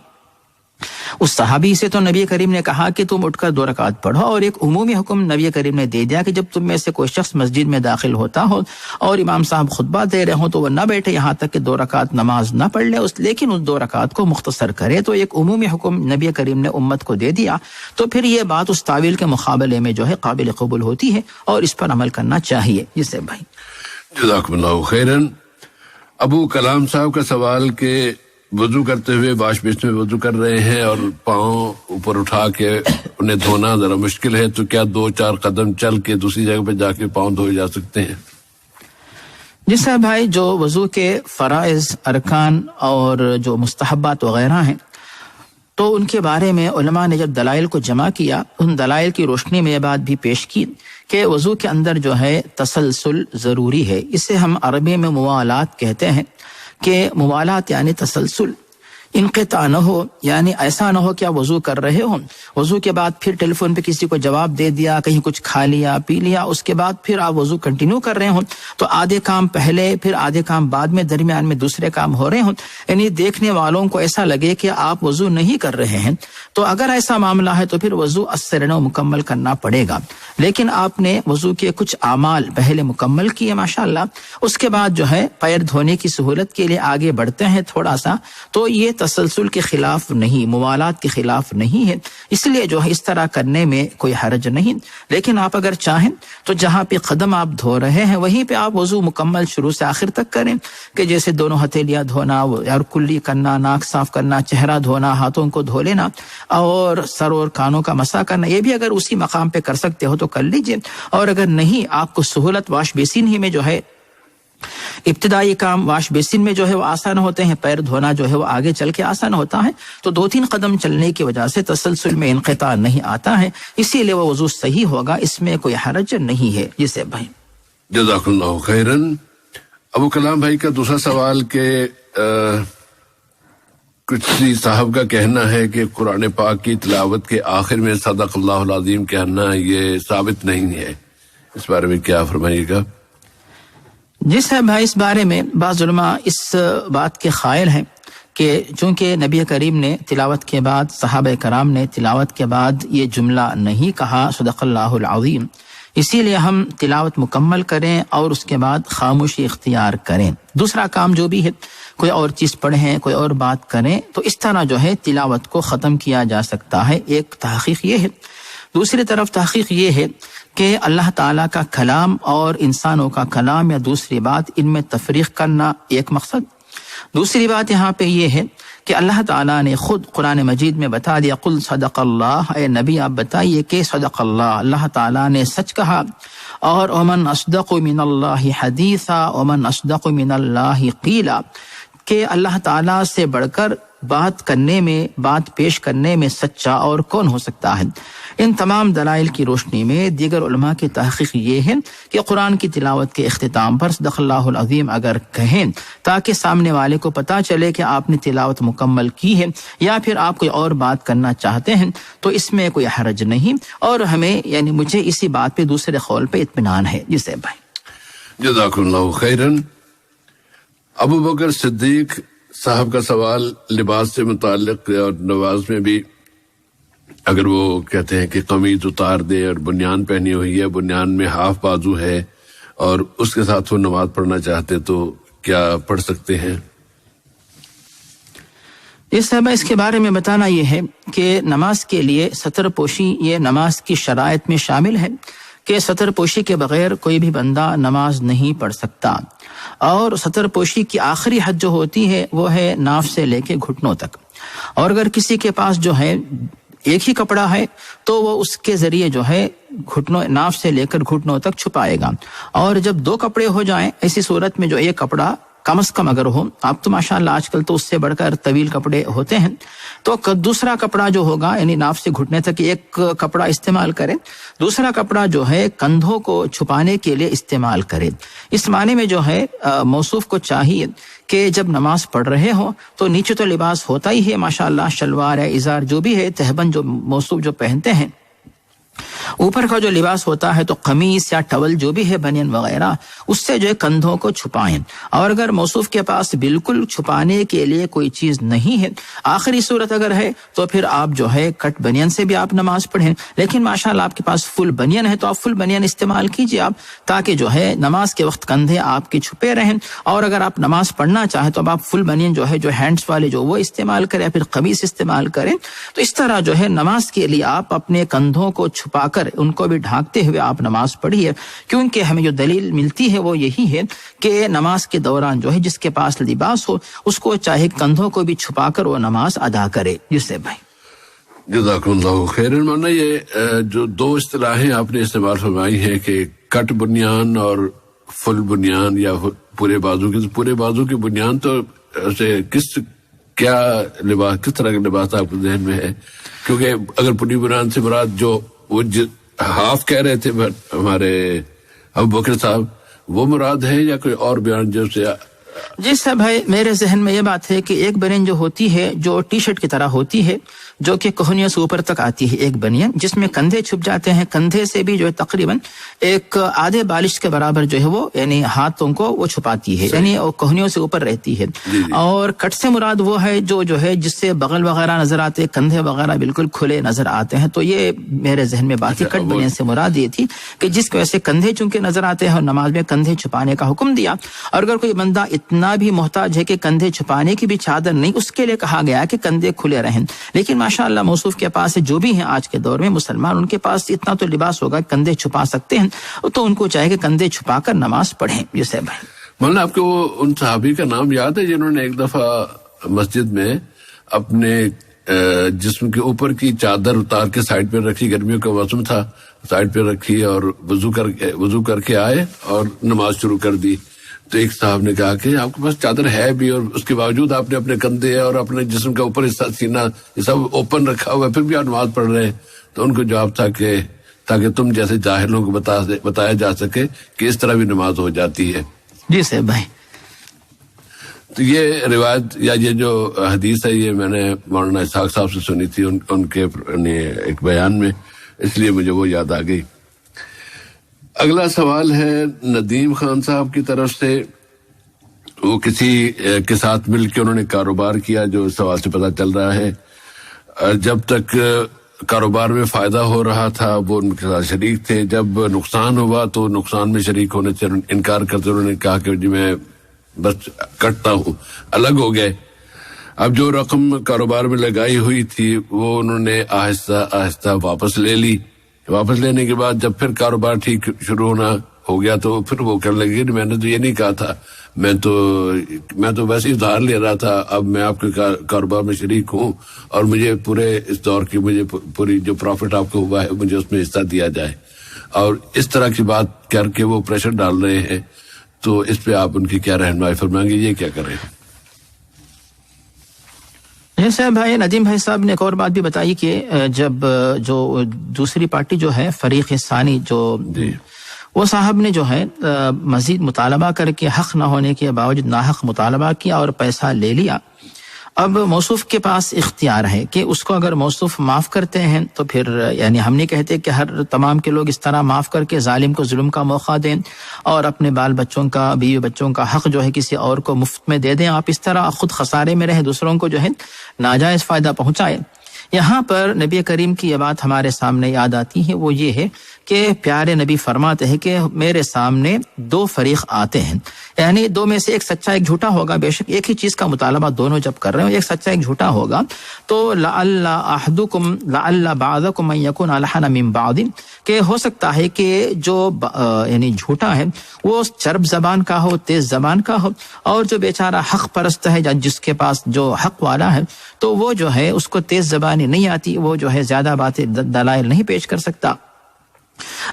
اس صحابی سے تو نبی کریم نے کہا کہ تم اٹھ کر 2 رکعت پڑھو، اور ایک عمومی حکم نبی کریم نے دے دیا کہ جب تم میں سے کوئی شخص مسجد میں داخل ہوتا ہو اور امام صاحب خطبہ دے رہے ہوں تو وہ نہ بیٹھے یہاں تک کہ 2 رکعت نماز نہ پڑھ لے، لیکن اس 2 رکعت کو مختصر کرے. تو ایک عمومی حکم نبی کریم نے امت کو دے دیا. تو پھر یہ بات اس تعویل کے مقابلے میں جو ہے قابل قبول ہوتی ہے اور اس پر عمل کرنا چاہیے. جس سے بھائی جزاکم اللہ خیرن. ابو کلام صاحب کا سوال کہ وضو کرتے ہوئے واش بیسن میں وضو کر رہے ہیں اور پاؤں اوپر اٹھا کے انہیں دھونا ذرا مشکل ہے، تو کیا 2-4 قدم چل کے دوسری جگہ پہ جا کے پاؤں دھوئے جا سکتے ہیں؟ جی صاحب بھائی، جو وضو کے فرائض، ارکان اور جو مستحبات وغیرہ ہیں تو ان کے بارے میں علماء نے جب دلائل کو جمع کیا، ان دلائل کی روشنی میں یہ بات بھی پیش کی کہ وضو کے اندر جو ہے تسلسل ضروری ہے. اسے ہم عربی میں موالات کہتے ہیں کہ موالات یعنی تسلسل. انقطاع نہ ہو، یعنی ایسا نہ ہو کہ آپ وضو کر رہے ہوں، وضو کے بعد پھر ٹیلی فون پہ کسی کو جواب دے دیا، کہیں کچھ کھا لیا پی لیا، اس کے بعد پھر آپ وضو کنٹینیو کر رہے ہوں، تو آدھے کام پہلے پھر آدھے کام بعد میں، درمیان میں دوسرے کام ہو رہے ہوں، یعنی دیکھنے والوں کو ایسا لگے کہ آپ وضو نہیں کر رہے ہیں، تو اگر ایسا معاملہ ہے تو پھر وضو اثرنو مکمل کرنا پڑے گا۔ لیکن آپ نے وضو کے کچھ اعمال پہلے مکمل کیے ماشاءاللہ، اس کے بعد جو ہے پیر دھونے کی سہولت کے لیے آگے بڑھتے ہیں تھوڑا سا، تو یہ تسلسل کے خلاف نہیں، موالات کے خلاف نہیں ہے، اس لیے جو ہے اس طرح کرنے میں کوئی حرج نہیں۔ لیکن آپ اگر چاہیں تو جہاں پہ قدم آپ دھو رہے ہیں وہیں پہ آپ وضو مکمل شروع سے آخر تک کریں، کہ جیسے دونوں ہتھیلیاں دھونا اور کلی کرنا، ناک صاف کرنا، چہرہ دھونا، ہاتھوں کو دھو لینا اور سر اور کانوں کا مسح کرنا، یہ بھی اگر اسی مقام پہ کر سکتے ہو تو کر لیجئے، اور اگر نہیں آپ کو سہولت واش بیسن ہی میں جو ہے ابتدائی کام واش بیسن میں جو ہے وہ آسان ہوتے ہیں، پیر دھونا جو ہے وہ آگے چل کے آسان ہوتا ہے، تو 2-3 قدم چلنے کی وجہ سے تسلسل میں انقطاع نہیں آتا ہے، اسی لیے وہ وضو صحیح ہوگا، اس میں کوئی حرج نہیں ہے۔ جسے بھائی جزاک اللہ خیرن۔ ابو کلام بھائی کا دوسرا سوال کہ کسی صاحب کا کہنا ہے کہ قرآن پاک کی تلاوت کے آخر میں صدق اللہ العظیم کہنا یہ ثابت نہیں ہے، اس بارے میں کیا فرمائیے گا؟ جی صاحب بھائی، اس بارے میں بعض علماء اس بات کے قائل ہیں کہ چونکہ نبی کریم نے تلاوت کے بعد، صحابہ کرام نے تلاوت کے بعد یہ جملہ نہیں کہا صدق اللہ العظیم، اسی لیے ہم تلاوت مکمل کریں اور اس کے بعد خاموشی اختیار کریں، دوسرا کام جو بھی ہے کوئی اور چیز پڑھیں، کوئی اور بات کریں، تو اس طرح جو ہے تلاوت کو ختم کیا جا سکتا ہے۔ ایک تحقیق یہ ہے۔ دوسری طرف تحقیق یہ ہے کہ اللہ تعالیٰ کا کلام اور انسانوں کا کلام یا دوسری بات، ان میں تفریق کرنا ایک مقصد۔ دوسری بات یہاں پہ یہ ہے کہ اللہ تعالیٰ نے خود قرآن مجید میں بتا دیا، قل صدق اللہ، اے نبی آپ بتائیے کہ صدق اللہ، اللہ تعالیٰ نے سچ کہا، اور ومن اصدق من اللہ حدیثا ومن اصدق من اللہ قیلا، کہ اللہ تعالیٰ سے بڑھ کر بات کرنے میں، بات پیش کرنے میں سچا اور کون ہو سکتا ہے۔ ان تمام دلائل کی روشنی میں دیگر علماء کی تحقیق یہ ہے کہ قرآن کی تلاوت کے اختتام پر صدق اللہ العظیم اگر کہیں تاکہ سامنے والے کو پتہ چلے کہ آپ نے تلاوت مکمل کی ہے، یا پھر آپ کوئی اور بات کرنا چاہتے ہیں، تو اس میں کوئی حرج نہیں، اور ہمیں یعنی مجھے اسی بات پہ دوسرے قول پہ اطمینان ہے۔ جسے بھائی جزاک اللہ خیرن۔ ابو بکر صدیق صاحب کا سوال لباس سے متعلق، اور نماز میں بھی اگر وہ کہتے ہیں کہ قمیض اتار دے اور بنیان پہنی ہوئی ہے، بنیان میں ہاف بازو ہے، اور اس کے ساتھ وہ نماز پڑھنا چاہتے تو کیا پڑھ سکتے ہیں؟ اس صاحب اس کے بارے میں بتانا یہ ہے کہ نماز کے لیے ستر پوشی یہ نماز کی شرائط میں شامل ہے کہ ستر پوشی کے بغیر کوئی بھی بندہ نماز نہیں پڑھ سکتا، اور ستر پوشی کی آخری حد جو ہوتی ہے وہ ہے ناف سے لے کے گھٹنوں تک، اور اگر کسی کے پاس جو ہے ایک ہی کپڑا ہے تو وہ اس کے ذریعے جو ہے گھٹنوں، ناف سے لے کر گھٹنوں تک چھپائے گا، اور جب 2 کپڑے ہو جائیں ایسی صورت میں جو ایک کپڑا کم از کم اگر ہو، آپ تو ماشاءاللہ آج کل تو اس سے بڑھ کر طویل کپڑے ہوتے ہیں، تو دوسرا کپڑا جو ہوگا یعنی ناف سے گھٹنے تک ایک کپڑا استعمال کریں، دوسرا کپڑا جو ہے کندھوں کو چھپانے کے لیے استعمال کریں۔ اس معنی میں جو ہے موصوف کو چاہیے کہ جب نماز پڑھ رہے ہو تو نیچے تو لباس ہوتا ہی ہے ماشاءاللہ، شلوار ہے، ازار جو بھی ہے، تہبند جو موصوف جو پہنتے ہیں، اوپر کا جو لباس ہوتا ہے تو قمیص یا ٹاول جو بھی ہے، بنیان وغیرہ، اس سے جو ہے کندھوں کو چھپائیں، اور اگر موصوف کے پاس بالکل چھپانے کے لیے کوئی چیز نہیں ہے، آخری صورت اگر ہے تو پھر آپ جو ہے کٹ بنیان سے بھی آپ نماز پڑھیں، لیکن ماشاءاللہ آپ کے پاس فل بنیان ہے تو آپ فل بنیان استعمال کیجیے آپ، تاکہ جو ہے نماز کے وقت کندھے آپ کے چھپے رہیں، اور اگر آپ نماز پڑھنا چاہیں تو اب آپ فل بنیان جو ہے جو ہینڈز والے جو وہ استعمال کریں، پھر قمیص استعمال کریں، تو اس طرح جو ہے نماز کے لیے آپ اپنے کندھوں کو چھپا کر ان کو بھی ڈھانکتے ہوئے آپ نماز پڑھیے، کیونکہ ہمیں جو دلیل ملتی ہے وہ یہی ہے کہ نماز کے دوران جو ہے جس کے پاس لباس ہو اس کو چاہے کندھوں کو بھی چھپا کر وہ نماز ادا کرے۔ جس سے بھائی جزاک اللہ خیر۔ مانا یہ جو 2 اصطلاحیں آپ نے استعمال فرمائی ہیں کہ کٹ بنیان اور فل بنیان یا پورے بازو کی بنیان، تو کیا لباس، کس طرح کا لباس آپ کے ذہن میں ہے؟ کیونکہ اگر پوری بنیان سے مراد جو وہ ہاف کہہ رہے تھے ہمارے ابو بکر صاحب، وہ مراد ہے یا کوئی اور بیان جو سے جی صاحب بھائی، میرے ذہن میں یہ بات ہے کہ ایک بنین جو ہوتی ہے جو ٹی شرٹ کی طرح ہوتی ہے، جو کہ کوہنیوں سے اوپر تک آتی ہے، ایک بنین جس میں کندھے چھپ جاتے ہیں، کندھے سے بھی جو ہے تقریباً ایک آدھے بالش کے برابر جو ہے وہ یعنی ہاتھوں کو وہ چھپاتی ہے، یعنی کوہنیوں سے اوپر رہتی ہے. اور کٹ سے مراد وہ ہے جو ہے جس سے بغل وغیرہ نظر آتے، کندھے وغیرہ بالکل کھلے نظر آتے ہیں. تو یہ میرے ذہن میں بات ہے، کٹ بنین سے مراد یہ تھی کہ جس کی وجہ سے کندھے چونکہ نظر آتے ہیں اور نماز میں کندھے چھپانے کا حکم دیا. اور اگر کوئی بندہ اتنا بھی محتاج ہے کہ کندھے چھپانے کی بھی چادر نہیں، اس کے لیے کہا گیا کہ کندھے کھلے رہیں. لیکن ماشاءاللہ موصوف کے پاس جو بھی ہیں آج کے دور میں مسلمان، ان کے پاس اتنا تو لباس ہوگا کہ کندھے چھپا سکتے ہیں، تو ان کو چاہے کہ کندھے چھپا کر نماز پڑھیں. یہ صاحب ہے مولانا، آپ کو ان صحابی کا نام یاد ہے جنہوں نے ایک دفعہ مسجد میں اپنے جسم کے اوپر کی چادر اتار کے سائڈ پہ رکھی، گرمیوں کا موسم تھا، سائڈ پہ رکھی اور وضو کر کے آئے اور نماز شروع کر دی؟ تو ایک صاحب نے کہا کہ آپ کے پاس چادر ہے بھی اور اس کے باوجود آپ نے اپنے کندھے اور اپنے جسم کا اوپر حصہ، سینہ، یہ سب اوپن رکھا ہوا ہے، پھر بھی آپ نماز پڑھ رہے ہیں. تو ان کو جواب تھا کہ تاکہ تم جیسے جاہلوں کو بتایا جا سکے کہ اس طرح بھی نماز ہو جاتی ہے. جی صاحب بھائی. تو یہ روایت یا یہ جو حدیث ہے یہ میں نے مولانا اسحاق صاحب سے سنی تھی ان کے ایک بیان میں، اس لیے مجھے وہ یاد آ گئی. اگلا سوال ہے ندیم خان صاحب کی طرف سے. وہ کسی کے ساتھ مل کے انہوں نے کاروبار کیا، جو سوال سے پتہ چل رہا ہے. جب تک کاروبار میں فائدہ ہو رہا تھا وہ ان کے ساتھ شریک تھے، جب نقصان ہوا تو نقصان میں شریک ہونے سے انکار کرتے انہوں نے کہا کہ جی میں بس کٹتا ہوں، الگ ہو گئے. اب جو رقم کاروبار میں لگائی ہوئی تھی وہ انہوں نے آہستہ آہستہ واپس لے لی. واپس لینے کے بعد جب پھر کاروبار ٹھیک شروع ہونا ہو گیا تو پھر وہ کرنے لگے میں نے تو یہ نہیں کہا تھا، میں تو ویسے ہی ادھار لے رہا تھا، اب میں آپ کے کاروبار میں شریک ہوں اور مجھے پورے اس دور کی مجھے پوری جو پروفٹ آپ کو ہوا ہے مجھے اس میں حصہ دیا جائے. اور اس طرح کی بات کر کے وہ پریشر ڈال رہے ہیں. تو اس پہ آپ ان کی کیا رہنمائی فرمائیں گے؟ یہ کیا کریں؟ صاحب بھائی، ندیم بھائی صاحب نے ایک اور بات بھی بتائی کہ جب جو دوسری پارٹی جو ہے فریق ثانی جو وہ صاحب نے جو ہے مزید مطالبہ کر کے حق نہ ہونے کے باوجود ناحق مطالبہ کیا اور پیسہ لے لیا. اب موصوف کے پاس اختیار ہے کہ اس کو اگر موصوف معاف کرتے ہیں تو پھر یعنی ہم نہیں کہتے کہ ہر تمام کے لوگ اس طرح معاف کر کے ظالم کو ظلم کا موقع دیں اور اپنے بال بچوں کا، بیوی بچوں کا حق جو ہے کسی اور کو مفت میں دے دیں. آپ اس طرح خود خسارے میں رہیں، دوسروں کو جو ہے ناجائز فائدہ پہنچائے. یہاں پر نبی کریم کی یہ بات ہمارے سامنے یاد آتی ہے، وہ یہ ہے کہ پیارے نبی فرماتے ہیں کہ میرے سامنے دو فریق آتے ہیں، یعنی دو میں سے ایک سچا ایک جھوٹا ہوگا. بے شک ایک ہی چیز کا مطالبہ دونوں جب کر رہے ہیں، ایک سچا ایک جھوٹا ہوگا. تو لعل احدکم لعل بعضکم ان یکون الحن من بعض، کہ ہو سکتا ہے کہ جو یعنی جھوٹا ہے وہ چرب زبان کا ہو، تیز زبان کا ہو، اور جو بیچارہ حق پرست ہے جس کے پاس جو حق والا ہے تو وہ جو ہے اس کو تیز زبانی نہیں آتی، وہ جو ہے زیادہ باتیں دلائل نہیں پیش کر سکتا.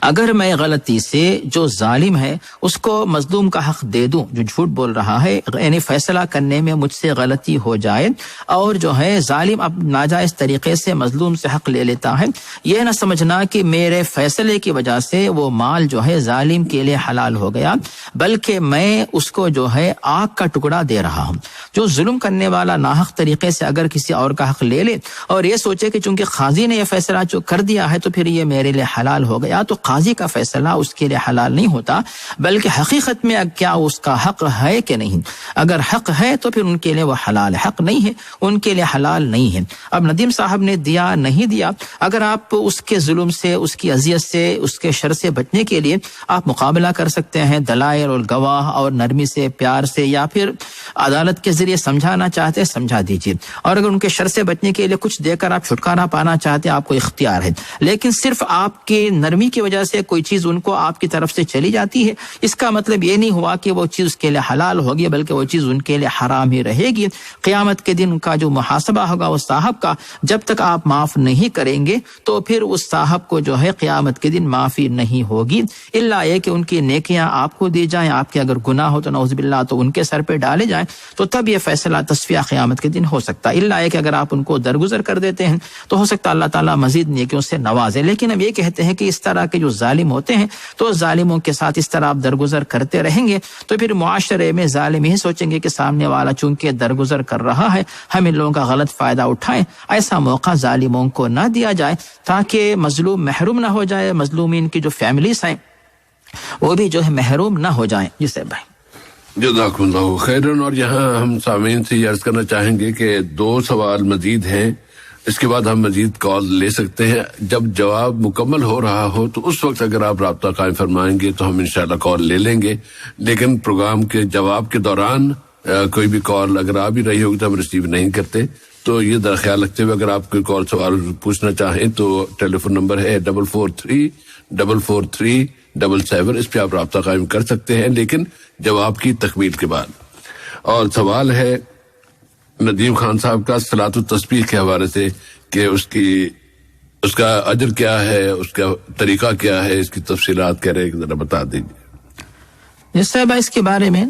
اگر میں غلطی سے جو ظالم ہے اس کو مظلوم کا حق دے دوں، جو جھوٹ بول رہا ہے، یعنی فیصلہ کرنے میں مجھ سے غلطی ہو جائے اور جو ہے ظالم اب ناجائز طریقے سے مظلوم سے حق لے لیتا ہے، یہ نہ سمجھنا کہ میرے فیصلے کی وجہ سے وہ مال جو ہے ظالم کے لیے حلال ہو گیا، بلکہ میں اس کو جو ہے آگ کا ٹکڑا دے رہا ہوں. جو ظلم کرنے والا ناحق طریقے سے اگر کسی اور کا حق لے لے اور یہ سوچے کہ چونکہ قاضی نے یہ فیصلہ جو کر دیا ہے تو پھر یہ میرے لیے حلال ہو گیا، تو قاضی کا فیصلہ اس کے لیے حلال نہیں ہوتا، بلکہ حقیقت میں کیا اس کا حق ہے کہ نہیں. اگر حق ہے تو پھر ان کے لیے وہ حلال ہے، حق نہیں ہے ان کے لیے حلال نہیں ہے. اب ندیم صاحب نے دیا نہیں دیا، اگر آپ اس کے ظلم سے، اس کی اذیت سے، اس کے شر سے بچنے کے لیے آپ مقابلہ کر سکتے ہیں دلائل اور گواہ اور نرمی سے، پیار سے، یا پھر عدالت کے ذریعے سمجھانا چاہتے سمجھا دیجیے. اور اگر ان کے شر سے بچنے کے لیے کچھ دے کر آپ چھٹکارا پانا چاہتے آپ کو اختیار ہے. لیکن صرف آپ کی نرمی کی وجہ سے کوئی چیز ان کو آپ کی طرف سے چلی جاتی ہے، اس کا مطلب یہ نہیں ہوا کہ وہ چیز اس کے لیے حلال ہوگی، بلکہ وہ چیز ان کے لیے حرام ہی رہے گی. قیامت کے دن کا جو محاسبہ ہوگا اس صاحب کا، جب تک آپ معاف نہیں کریں گے تو پھر اس صاحب کو جو ہے قیامت کے دن معافی نہیں ہوگی، الا یہ کہ ان کی نیکیاں آپ کو دی جائیں، آپ کے اگر گناہ ہو تو نعوذ باللہ تو ان کے سر پہ ڈالے جائیں، تو تب یہ فیصلہ تصفیہ قیامت کے دن ہو سکتا ہے. الا یہ کہ اگر آپ ان کو درگزر کر دیتے ہیں تو ہو سکتا ہے اللہ تعالیٰ مزید نیکیوں سے نوازے. لیکن ہم یہ کہتے ہیں کہ اس طرح طرح کے جو ظالم ہوتے ہیں تو ظالموں کے ساتھ اس طرح آپ درگزر کرتے رہیں گے تو پھر معاشرے میں ظالم ہی سوچیں گے کہ سامنے والا چونکہ درگزر کر رہا ہے ہم ان لوگوں کا غلط فائدہ اٹھائیں. ایسا موقع ظالموں کو نہ دیا جائے تاکہ مظلوم محروم نہ ہو جائے, مظلومین کی جو فیملیز ہیں وہ بھی جو ہے محروم نہ ہو جائیں. جی صاحب بھائی. جزاکم اللہ خیرن. اور یہاں ہم سامعین سے یہ عرض کرنا چاہیں گے کہ 2 سوال مزید ہیں, اس کے بعد ہم مزید کال لے سکتے ہیں. جب جواب مکمل ہو رہا ہو تو اس وقت اگر آپ رابطہ قائم فرمائیں گے تو ہم انشاءاللہ کال لے لیں گے, لیکن پروگرام کے جواب کے دوران کوئی بھی کال اگر آ بھی رہی ہوگی تو ہم ریسیو نہیں کرتے. تو یہ درخیال رکھتے ہوئے اگر آپ کوئی کال سوال پوچھنا چاہیں تو ٹیلی فون نمبر ہے 443-443-77. اس پہ آپ رابطہ قائم کر سکتے ہیں لیکن جواب کی تکمیل کے بعد. اور سوال ہے ندیم خان صاحب کا صلاۃ التسبیح کے حوالے سے کہ اس کا اجر کیا ہے, اس کا طریقہ کیا ہے, اس کی تفصیلات کہہ رہے ہیں, ذرا بتا دیجیے. جس صاحب اس کے بارے میں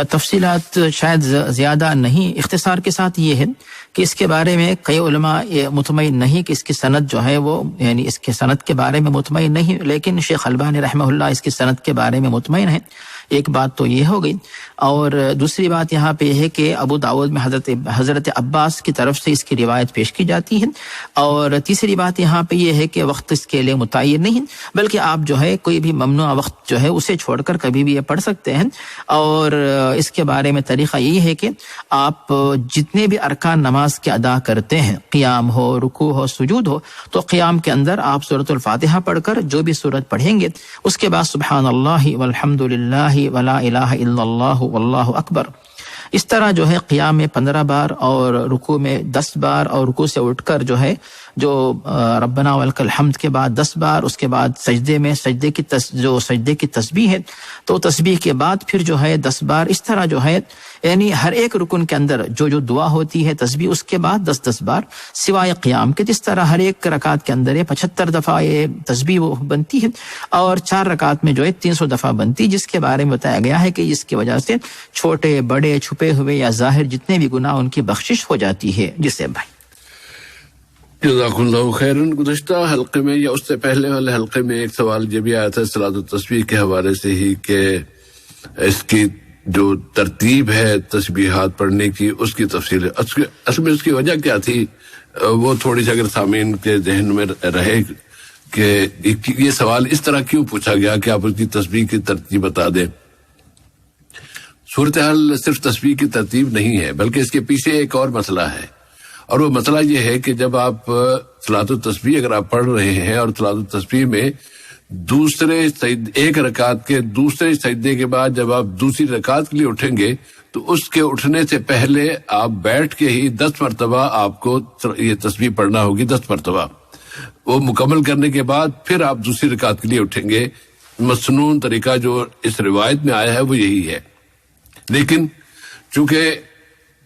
تفصیلات شاید زیادہ نہیں, اختصار کے ساتھ یہ ہے کہ اس کے بارے میں کئی علماء مطمئن نہیں کہ اس کی سند جو ہے وہ یعنی اس کے سند کے بارے میں مطمئن نہیں, لیکن شیخ البانی رحمہ اللہ اس کی سند کے بارے میں مطمئن ہے. ایک بات تو یہ ہو گئی. اور دوسری بات یہاں پہ یہ ہے کہ ابو داؤد میں حضرت عباس کی طرف سے اس کی روایت پیش کی جاتی ہے. اور تیسری بات یہاں پہ یہ ہے کہ وقت اس کے لیے متعین نہیں, بلکہ آپ جو ہے کوئی بھی ممنوع وقت جو ہے اسے چھوڑ کر کبھی بھی یہ پڑھ سکتے ہیں. اور اس کے بارے میں طریقہ یہی ہے کہ آپ جتنے بھی ارکان نماز کے ادا کرتے ہیں, قیام ہو, رکوع ہو, سجود ہو, تو قیام کے اندر آپ سورۃ الفاتحہ پڑھ کر جو بھی سورت پڑھیں گے اس کے بعد سبحان اللہ والحمد للہ ولا الہ الا اللہ واللہ اکبر, اس طرح جو ہے قیام میں 15 بار اور رکوع میں 10 بار اور رکوع سے اٹھ کر جو ہے جو ربنا ولک الحمد کے بعد 10 بار, اس کے بعد سجدے میں سجدے کی تسبیح ہے تو تسبیح کے بعد پھر جو ہے 10 بار, اس طرح جو ہے یعنی ہر ایک رکن کے اندر جو دعا ہوتی ہے تسبیح اس کے بعد 10 بار سوائے قیام کے. جس طرح ہر ایک رکعت کے اندر 75 دفعہ یہ تسبیح وہ بنتی ہے اور 4 رکعت میں جو ہے 300 دفعہ بنتی, جس کے بارے میں بتایا گیا ہے کہ اس کی وجہ سے چھوٹے بڑے چھپے ہوئے یا ظاہر جتنے بھی گناہ ان کی بخشش ہو جاتی ہے. جس سے بھائی جزاکم اللہ خیرن. گزشتہ حلقے میں یا اس سے پہلے والے حلقے میں ایک سوال یہ بھی آیا تھا صلاۃ التسبیح کے حوالے سے ہی کہ اس کی جو ترتیب ہے تسبیحات پڑھنے کی اس کی تفصیل اصل میں اس کی وجہ کیا تھی, وہ تھوڑی سی اگر سامعین کے ذہن میں رہے کہ یہ سوال اس طرح کیوں پوچھا گیا کہ آپ اس کی تسبیح کی ترتیب بتا دیں. صورتحال صرف تسبیح کی ترتیب نہیں ہے بلکہ اس کے پیچھے ایک اور مسئلہ ہے, اور وہ مسئلہ یہ ہے کہ جب آپ صلاۃ التسبیح اگر آپ پڑھ رہے ہیں اور صلاۃ التسبیح میں ایک رکعت کے دوسرے سجدے کے بعد جب آپ دوسری رکعت کے لیے اٹھیں گے تو اس کے اٹھنے سے پہلے آپ بیٹھ کے ہی 10 مرتبہ آپ کو یہ تسبیح پڑھنا ہوگی. 10 مرتبہ وہ مکمل کرنے کے بعد پھر آپ دوسری رکعت کے لیے اٹھیں گے. مسنون طریقہ جو اس روایت میں آیا ہے وہ یہی ہے, لیکن چونکہ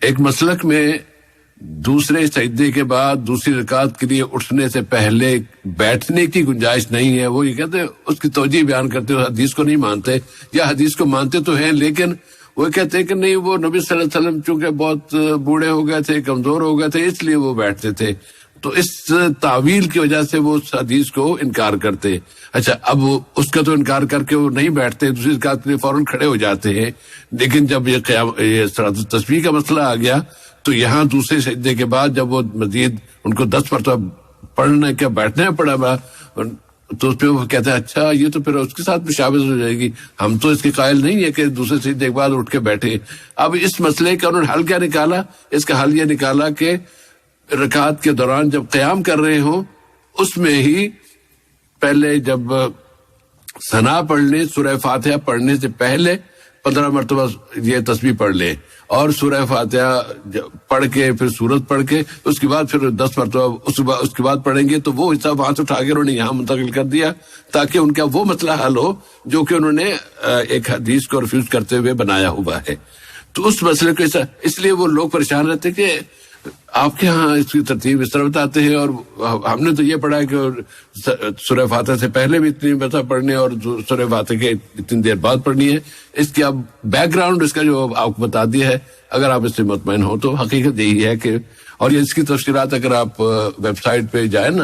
ایک مسلک میں دوسرے سجدے کے بعد دوسری رکعت کے لیے اٹھنے سے پہلے بیٹھنے کی گنجائش نہیں ہے, وہ یہ کہتے ہیں اس کی توجیہ بیان کرتے ہیں, حدیث کو نہیں مانتے یا حدیث کو مانتے تو ہیں لیکن وہ کہتے ہیں کہ نہیں وہ نبی صلی اللہ علیہ وسلم چونکہ بہت بوڑھے ہو گئے تھے, کمزور ہو گئے تھے, اس لیے وہ بیٹھتے تھے, تو اس تعویل کی وجہ سے وہ اس حدیث کو انکار کرتے. اچھا اب وہ اس کا تو انکار کر کے وہ نہیں بیٹھتے, دوسری رکعت کے لیے فوراً کھڑے ہو جاتے ہیں. لیکن جب یہ صلاۃ التسبیح کا مسئلہ آ گیا تو یہاں دوسرے سجدے کے بعد جب وہ مزید ان کو 10 مرتبہ پڑھنے کا بیٹھنا پڑا تو اس پہ وہ کہتے ہیں اچھا یہ تو پھر اس کے ساتھ مشابہت ہو جائے گی, ہم تو اس کے قائل نہیں ہے کہ دوسرے سجدے کے بعد اٹھ کے بیٹھے. اب اس مسئلے کا انہوں نے حل کیا نکالا, اس کا حل یہ نکالا کہ رکعت کے دوران جب قیام کر رہے ہوں اس میں ہی پہلے جب ثنا پڑھ لیں, سورہ فاتحہ پڑھنے سے پہلے 15 مرتبہ یہ تسبیح پڑھ لیں اور سورہ فاتحہ پڑھ کے پھر سورت پڑھ کے اس کے بعد پھر 10 مرتبہ اس کے بعد پڑھیں گے, تو وہ حصہ وہاں سے اٹھا کے انہوں نے یہاں منتقل کر دیا تاکہ ان کا وہ مسئلہ حل ہو جو کہ انہوں نے ایک حدیث کو ریفیوز کرتے ہوئے بنایا ہوا ہے. تو اس مسئلے کو اس لیے وہ لوگ پریشان رہتے کہ آپ کے ہاں اس کی ترتیب اس طرح بتاتے ہیں اور ہم نے تو یہ پڑھا ہے کہ سورہ فاتحہ سے پہلے بھی اتنی مرتبہ پڑھنی ہے اور سورہ فاتحہ کے اتنی دیر بعد پڑھنی ہے. اس کی اب بیک گراؤنڈ اس کا جو آپ کو بتا دیا ہے, اگر آپ اس سے مطمئن ہو تو حقیقت یہی ہے کہ, اور اس کی تفصیلات اگر آپ ویب سائٹ پہ جائیں نا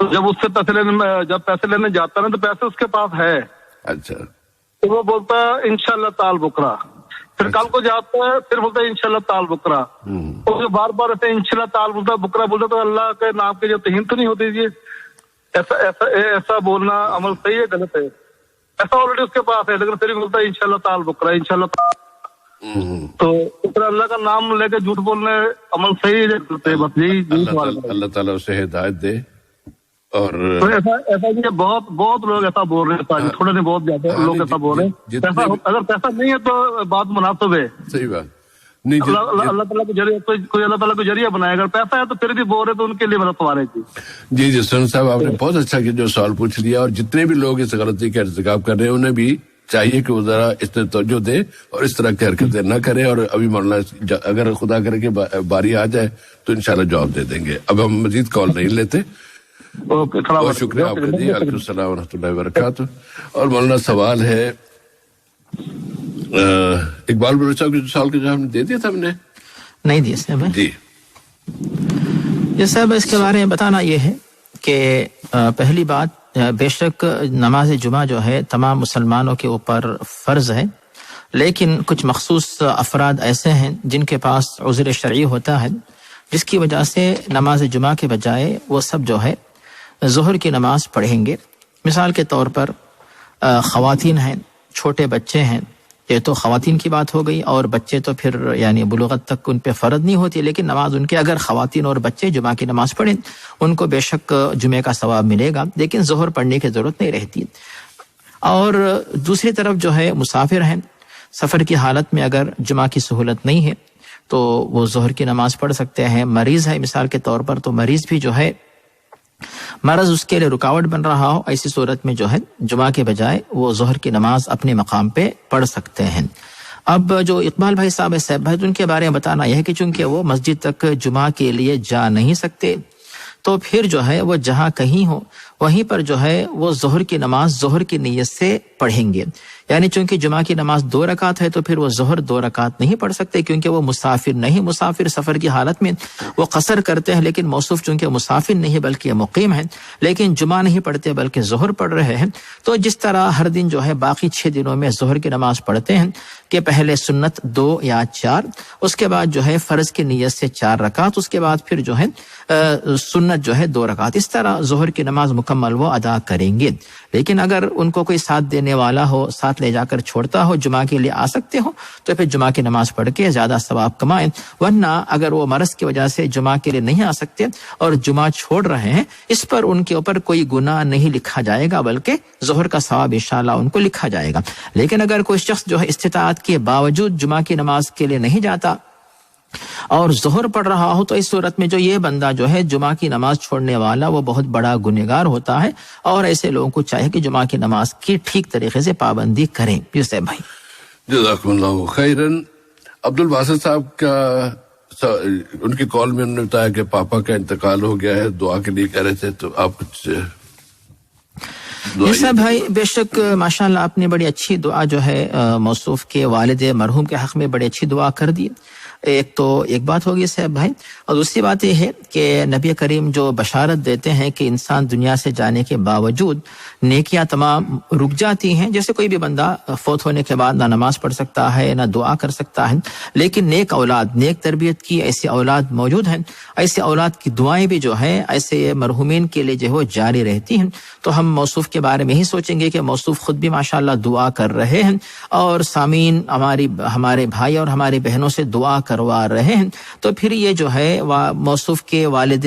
تو جب اس سے پیسے لینے جاتا نا تو پیسے اس کے پاس ہے. اچھا. تو وہ بولتا ہے انشاءاللہ تعال بکرا. پھر کل کو جاتا ہے پھر بولتا ہے انشاءاللہ تعال بکرا. اور جو بار بار ایسے انشاءاللہ تعال بولتا بکرا بولتا تو اللہ کے نام کے جو توہین تو نہیں ہوتی جی. ایسا بولنا عمل صحیح ہے غلط ہے؟ ایسا آلریڈی اس کے پاس ہے لیکن پھر بولتا ہے انشاءاللہ تعال بکرا انشاءاللہ. تو اللہ کا نام لے کے جھوٹ بولنے عمل صحیح ہے؟ بس یہی اللہ تعالیٰ اسے ہدایت دے. اور ایسا نہیں ہے، بہت لوگ ایسا بول رہے ہیں، تھوڑے نہیں بہت زیادہ لوگ ایسا بول رہے ہیں. اگر پیسہ نہیں ہے تو بات مناسب ہے. صحیح بات نہیں. اللہ تعالیٰ کے ذریعے کوئی اللہ تعالیٰ کو ذریعہ بنائے. اگر پیسہ ہے تو پھر بھی بول رہے تو ان کے لیے مدد سوال ہے. جی سن صاحب آپ نے بہت اچھا جو سوال پوچھ لیا. اور جتنے بھی لوگ اس غلطی کا ارتکاب کر رہے ہیں انہیں بھی چاہیے کہ وہ ذرا اس طرح توجہ دے اور اس طرح کی حرکتیں نہ کرے. اور ابھی مولانا اگر خدا کرے کہ باری آ جائے تو انشاءاللہ جواب دے دیں گے. اب ہم مزید کال نہیں لیتے. بہت شکریہ آپ کا جی. وعلیکم السلام ورحمۃ اللہ وبرکاتہ. اور مولانا سوال ہے اقبال بلوچ صاحب کے سوال کا جواب دے دیا تھا ہم نے؟ نہیں دیا صاحب جی. جی صاحب اس کے بارے میں بتانا یہ ہے کہ پہلی بات بے شک نماز جمعہ جو ہے تمام مسلمانوں کے اوپر فرض ہے، لیکن کچھ مخصوص افراد ایسے ہیں جن کے پاس عذر شرعی ہوتا ہے جس کی وجہ سے نماز جمعہ کے بجائے وہ سب جو ہے ظہر کی نماز پڑھیں گے. مثال کے طور پر خواتین ہیں، چھوٹے بچے ہیں، یہ تو خواتین کی بات ہو گئی. اور بچے تو پھر یعنی بلوغت تک ان پہ فرض نہیں ہوتی، لیکن نماز ان کے اگر خواتین اور بچے جمعہ کی نماز پڑھیں ان کو بے شک جمعے کا ثواب ملے گا، لیکن ظہر پڑھنے کی ضرورت نہیں رہتی. اور دوسری طرف جو ہے مسافر ہیں، سفر کی حالت میں اگر جمعہ کی سہولت نہیں ہے تو وہ ظہر کی نماز پڑھ سکتے ہیں. مریض ہے مثال کے طور پر، تو مریض بھی جو ہے مرض اس کے لیے رکاوٹ بن رہا ہو، ایسی صورت میں جو ہے جمعہ کے بجائے وہ ظہر کی نماز اپنے مقام پہ پڑھ سکتے ہیں. اب جو اقبال بھائی صاحب ہے صاحب بھائی، ان کے بارے میں بتانا یہ ہے کہ چونکہ وہ مسجد تک جمعہ کے لیے جا نہیں سکتے تو پھر جو ہے وہ جہاں کہیں ہو وہیں پر جو ہے وہ ظہر کی نماز ظہر کی نیت سے پڑھیں گے. یعنی چونکہ جمعہ کی نماز 2 رکعت ہے تو پھر وہ ظہر 2 رکعت نہیں پڑھ سکتے، کیونکہ وہ مسافر نہیں. مسافر سفر کی حالت میں وہ قصر کرتے ہیں، لیکن موصوف چونکہ مسافر نہیں بلکہ مقیم ہیں، لیکن جمعہ نہیں پڑھتے بلکہ ظہر پڑھ رہے ہیں. تو جس طرح ہر دن جو ہے باقی 6 دنوں میں ظہر کی نماز پڑھتے ہیں کہ پہلے سنت 2 یا 4، اس کے بعد جو ہے فرض کی نیت سے 4 رکعت، اس کے بعد پھر جو ہے سنت جو ہے 2 رکعت، اس طرح ظہر کی نماز مکمل وہ ادا کریں گے. لیکن اگر ان کو کوئی ساتھ دینے والا ہو، ساتھ لے جا کر چھوڑتا ہو، جمعہ کے لیے آ سکتے ہو تو پھر جمعہ کی نماز پڑھ کے زیادہ ثواب کمائیں. ورنہ اگر وہ مرض کی وجہ سے جمعہ کے لیے نہیں آ سکتے اور جمعہ چھوڑ رہے ہیں، اس پر ان کے اوپر کوئی گناہ نہیں لکھا جائے گا، بلکہ ظہر کا ثواب انشاءاللہ ان کو لکھا جائے گا. لیکن اگر کوئی شخص جو ہے استطاعت کے باوجود جمعہ کی نماز کے لیے نہیں جاتا اور ظہر پڑھ رہا ہو، تو اس صورت میں جو یہ بندہ جو ہے جمعہ کی نماز چھوڑنے والا وہ بہت بڑا گنہگار ہوتا ہے. اور ایسے لوگوں کو چاہیے کہ جمعہ کی نماز کی ٹھیک طریقے سے پابندی کریں. یوسف بھائی جزاکم اللہ خیرن. عبد الباسط صاحب کا ان کی کال میں انہوں نے بتایا کہ پاپا کا انتقال ہو گیا ہے، دعا کے لیے کہہ رہے تھے، تو آپ کچھ یوسف بھائی بے شک ماشاءاللہ آپ نے بڑی اچھی دعا جو ہے موصوف کے والد مرحوم کے حق میں بڑی اچھی دعا کر دی. ایک بات ہوگی صاحب بھائی، اور دوسری بات یہ ہے کہ نبی کریم جو بشارت دیتے ہیں کہ انسان دنیا سے جانے کے باوجود نیکیاں تمام رک جاتی ہیں. جیسے کوئی بھی بندہ فوت ہونے کے بعد نہ نماز پڑھ سکتا ہے نہ دعا کر سکتا ہے، لیکن نیک اولاد، نیک تربیت کی ایسی اولاد موجود ہیں، ایسی اولاد کی دعائیں بھی جو ہے ایسے مرحومین کے لیے جو ہے وہ جاری رہتی ہیں. تو ہم موصوف کے بارے میں ہی سوچیں گے کہ موصوف خود بھی ماشاءاللہ دعا کر رہے ہیں اور سامعین ہمارے بھائی اور ہماری بہنوں سے دعا کروا رہے ہیں، تو پھر یہ جو ہے موصوف کے والد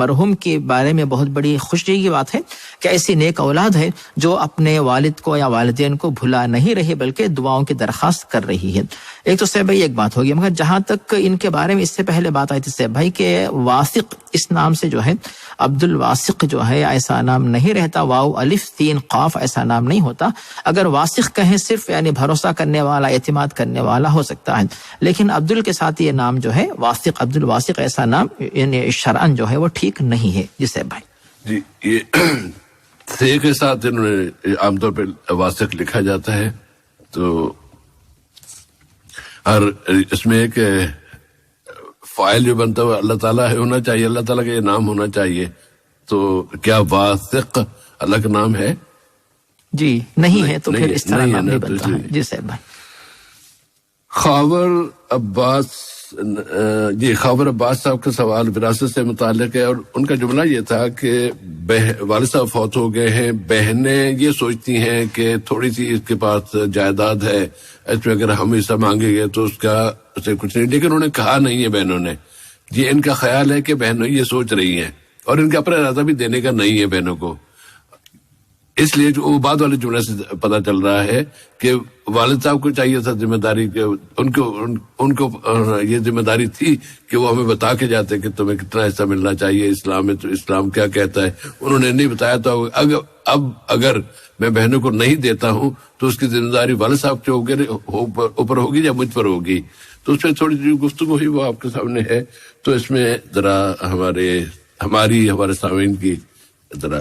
مرحوم کے بارے میں بہت بڑی خوشی کی بات ہے کہ ایسی نیک اولاد ہے جو اپنے والد کو یا والدین کو بھلا نہیں رہی بلکہ دعاؤں کی درخواست کر رہی ہے. ایک تو صاحب بھائی ایک بات ہوگی، مگر جہاں تک ان کے بارے میں اس سے پہلے بات آئی تھی صاحب بھائی کہ واسق اس نام سے جو ہے عبد الواسق جو ہے ایسا نام نہیں رہتا، واو الف 3 قاف ایسا نام نہیں ہوتا. اگر واسق کہیں صرف یعنی بھروسہ کرنے والا، اعتماد کرنے والا ہو سکتا ہے، لیکن عبدال کے ساتھ یہ نام جو ہے واسق، عبد الواسق ایسا نام یعنی شرعن جو ہے وہ ٹھیک نہیں ہے. جی صاحب بھائی جی یہ سے کے ساتھ انہوں نے عام طور پہ واسق لکھا جاتا ہے، تو اور اس میں ایک فائل جو بنتا ہے اللہ تعالیٰ ہے ہونا چاہیے، اللہ تعالیٰ کا یہ نام ہونا چاہیے. تو کیا واثق اللہ کا نام ہے؟ جی نہیں ہے تو پھر اس طرح نام نہیں بنتا ہے. جی صاحب بھائی. خاور عباس صاحب کا سوال وراثت سے متعلق ہے، اور ان کا جملہ یہ تھا کہ والد صاحب فوت ہو گئے ہیں، بہنیں یہ سوچتی ہیں کہ تھوڑی سی اس کے پاس جائیداد ہے، اس میں اگر ہم حصہ مانگیں گے تو اس کا اسے کچھ نہیں، لیکن انہوں نے کہا نہیں ہے بہنوں نے. یہ ان کا خیال ہے کہ بہنوں یہ سوچ رہی ہیں اور ان کا اپنا ارادہ بھی دینے کا نہیں ہے بہنوں کو. اس لیے جو بعد والے جملے سے پتہ چل رہا ہے کہ والد صاحب کو چاہیے تھا ذمہ داری کہ ان کو یہ ذمہ داری تھی کہ وہ ہمیں بتا کے جاتے کہ تمہیں کتنا حصہ ملنا چاہیے اسلام میں، تو اسلام کیا کہتا ہے. انہوں نے نہیں بتایا. تو اب اگر میں بہنوں کو نہیں دیتا ہوں تو اس کی ذمہ داری والد صاحب کے اوپر ہوگی یا مجھ پر ہوگی. تو اس میں تھوڑی سی گفتگو ہوئی وہ آپ کے سامنے ہے. تو اس میں ذرا ہمارے سامعین کی ذرا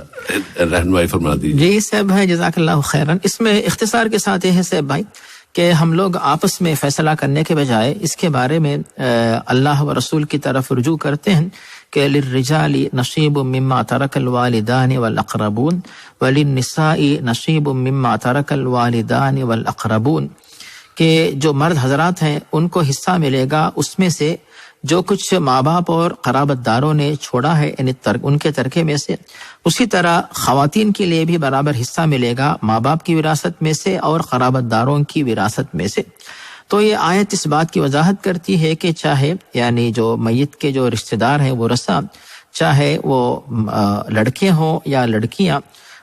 رہنمائی فرما دیجیے. جی صاحب بھائی جزاک اللہ خیرن. اس میں اختصار کے ساتھ یہ ہے صاحب بھائی کہ ہم لوگ آپس میں فیصلہ کرنے کے بجائے اس کے بارے میں اللہ و رسول کی طرف رجوع کرتے ہیں کہ للرجال نصیب مما ترک الوالدان والاقربون وللنساء نصیب مما ترک الوالدان والاقربون، کہ جو مرد حضرات ہیں ان کو حصہ ملے گا اس میں سے جو کچھ ماں باپ اور قرابت داروں نے چھوڑا ہے یعنی ان کے ترکے میں سے. اسی طرح خواتین کے لیے بھی برابر حصہ ملے گا ماں باپ کی وراثت میں سے اور قرابت داروں کی وراثت میں سے. تو یہ آیت اس بات کی وضاحت کرتی ہے کہ چاہے یعنی جو میت کے جو رشتہ دار ہیں وہ رثا، چاہے وہ لڑکے ہوں یا لڑکیاں،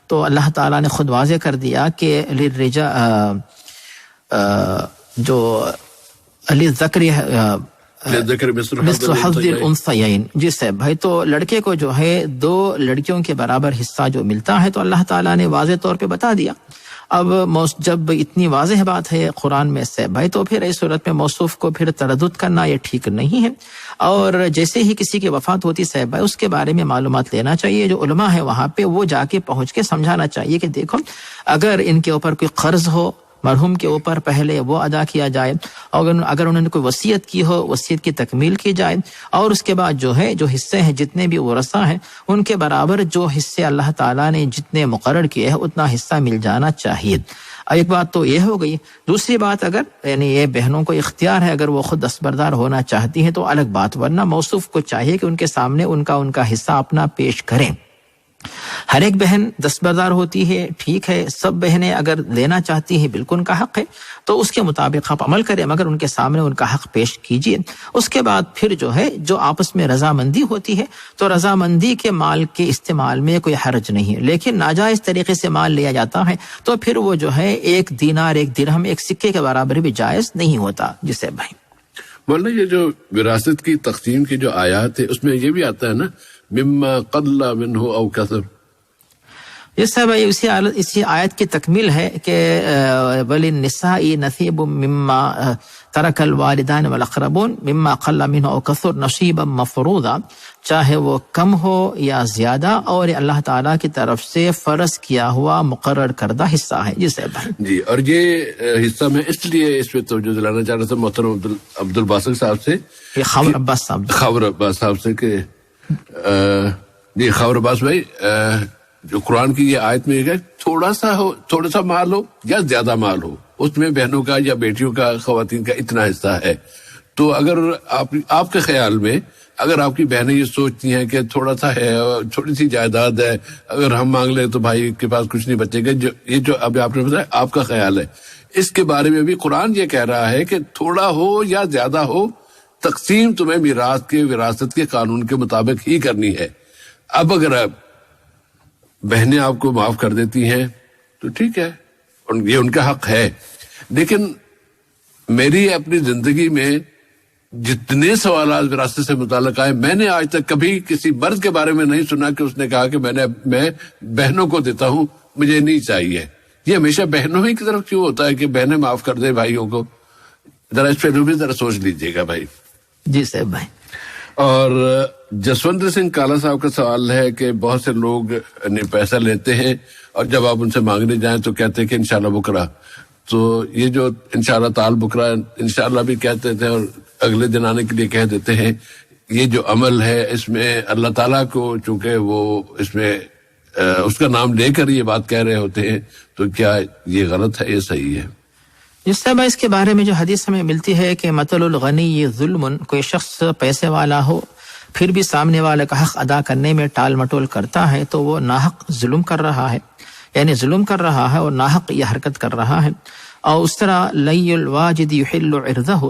تو اللہ تعالیٰ نے خود واضح کر دیا کہ جو مثل حظ الانثیین. جی صاحب بھائی، تو لڑکے کو جو ہے 2 لڑکیوں کے برابر حصہ جو ملتا ہے تو اللہ تعالیٰ نے واضح طور پہ بتا دیا. اب جب اتنی واضح بات ہے قرآن میں صاحب بھائی تو پھر اس صورت میں موصوف کو پھر تردد کرنا یہ ٹھیک نہیں ہے. اور جیسے ہی کسی کی وفات ہوتی صاحب بھائی اس کے بارے میں معلومات لینا چاہیے. جو علماء ہے وہاں پہ وہ جا کے پہنچ کے سمجھانا چاہیے کہ دیکھو اگر ان کے اوپر کوئی قرض ہو مرحوم کے اوپر پہلے وہ ادا کیا جائے، اور اگر انہوں نے کوئی وصیت کی ہو وصیت کی تکمیل کی جائے، اور اس کے بعد جو ہے جو حصے ہیں جتنے بھی ورثاء ہیں ان کے برابر جو حصے اللہ تعالیٰ نے جتنے مقرر کیے ہیں اتنا حصہ مل جانا چاہیے. ایک بات تو یہ ہو گئی. دوسری بات اگر یعنی یہ بہنوں کو اختیار ہے اگر وہ خود دستبردار ہونا چاہتی ہیں تو الگ بات، ورنہ موصوف کو چاہیے کہ ان کے سامنے ان کا حصہ اپنا پیش کریں. ہر ایک بہن دستبردار ہوتی ہے، ٹھیک ہے، سب بہنیں اگر لینا چاہتی ہیں بالکل ان کا حق ہے تو اس کے مطابق آپ عمل کریں، مگر ان کے سامنے ان کا حق پیش کیجیے. اس کے بعد پھر جو ہے جو آپس میں رضامندی ہوتی ہے تو رضامندی کے مال کے استعمال میں کوئی حرج نہیں ہے. لیکن ناجائز طریقے سے مال لیا جاتا ہے تو پھر وہ جو ہے 1 دینار 1 درہم 1 سکے کے برابر بھی جائز نہیں ہوتا. جس سے بھائی مولانا یہ جو وراثت کی تقسیم کی جو آیات ہے اس میں یہ بھی آتا ہے نا مما قل منہ او کثر. اس سے بھائی اسی آیت کی تکمیل ہے کہ وللنساء نصیب مما ترک الوالدان والاقربون مما قل منہ او کثر نصیبا مفروضا، چاہے وہ کم ہو یا زیادہ، اور اللہ تعالیٰ کی طرف سے فرض کیا ہوا مقرر کردہ حصہ ہے. جی صاحب بھائی. جی، اور یہ حصہ میں اس لیے اس پہ توجہ دلانا چاہ رہا تھا محترم عبد الباسط صاحب سے، خاور عباس صاحب سے کہ جی خاور عباس بھائی جو قرآن کی یہ آیت میں تھوڑا سا مال ہو یا زیادہ مال ہو اس میں بہنوں کا یا بیٹیوں کا خواتین کا اتنا حصہ ہے. تو اگر آپ کے خیال میں اگر آپ کی بہنیں یہ سوچتی ہیں کہ تھوڑا سا ہے چھوٹی سی جائیداد ہے اگر ہم مانگ لیں تو بھائی کے پاس کچھ نہیں بچے گا، یہ جو ابھی آپ نے بتایا آپ کا خیال ہے، اس کے بارے میں بھی قرآن یہ کہہ رہا ہے کہ تھوڑا ہو یا زیادہ ہو تقسیم تمہیں میراث کے وراثت کے قانون کے مطابق ہی کرنی ہے. اب اگر بہنیں آپ کو معاف کر دیتی ہیں تو ٹھیک ہے، یہ ان کا حق ہے. لیکن میری اپنی زندگی میں جتنے سوالات وراثت سے متعلق آئے میں نے آج تک کبھی کسی مرد کے بارے میں نہیں سنا کہ اس نے کہا کہ میں بہنوں کو دیتا ہوں مجھے نہیں چاہیے. یہ ہمیشہ بہنوں ہی کی طرف کیوں ہوتا ہے کہ بہنیں معاف کر دیں بھائیوں کو؟ ذرا اس پہ بھی ذرا سوچ لیجیے گا بھائی. جی صاحب بھائی. اور جسونت سنگھ کالا صاحب کا سوال ہے کہ بہت سے لوگ پیسہ لیتے ہیں اور جب آپ ان سے مانگنے جائیں تو کہتے ہیں کہ انشاءاللہ بکرا. تو یہ جو انشاءاللہ تعال بکرا انشاءاللہ بھی کہتے تھے اور اگلے دن آنے کے لیے کہہ دیتے ہیں، یہ جو عمل ہے اس میں اللہ تعالیٰ کو چونکہ وہ اس میں اس کا نام لے کر یہ بات کہہ رہے ہوتے ہیں، تو کیا یہ غلط ہے، یہ صحیح ہے؟ جس طرح اس کے بارے میں جو حدیث ہمیں ملتی ہے کہ مثل الغنی ظلم، کوئی شخص پیسے والا ہو پھر بھی سامنے والے کا حق ادا کرنے میں ٹال مٹول کرتا ہے تو وہ ناحق ظلم کر رہا ہے، یعنی ظلم کر رہا ہے اور ناحق یہ حرکت کر رہا ہے۔ اور اس طرح لی الواجد یحل عرضہ،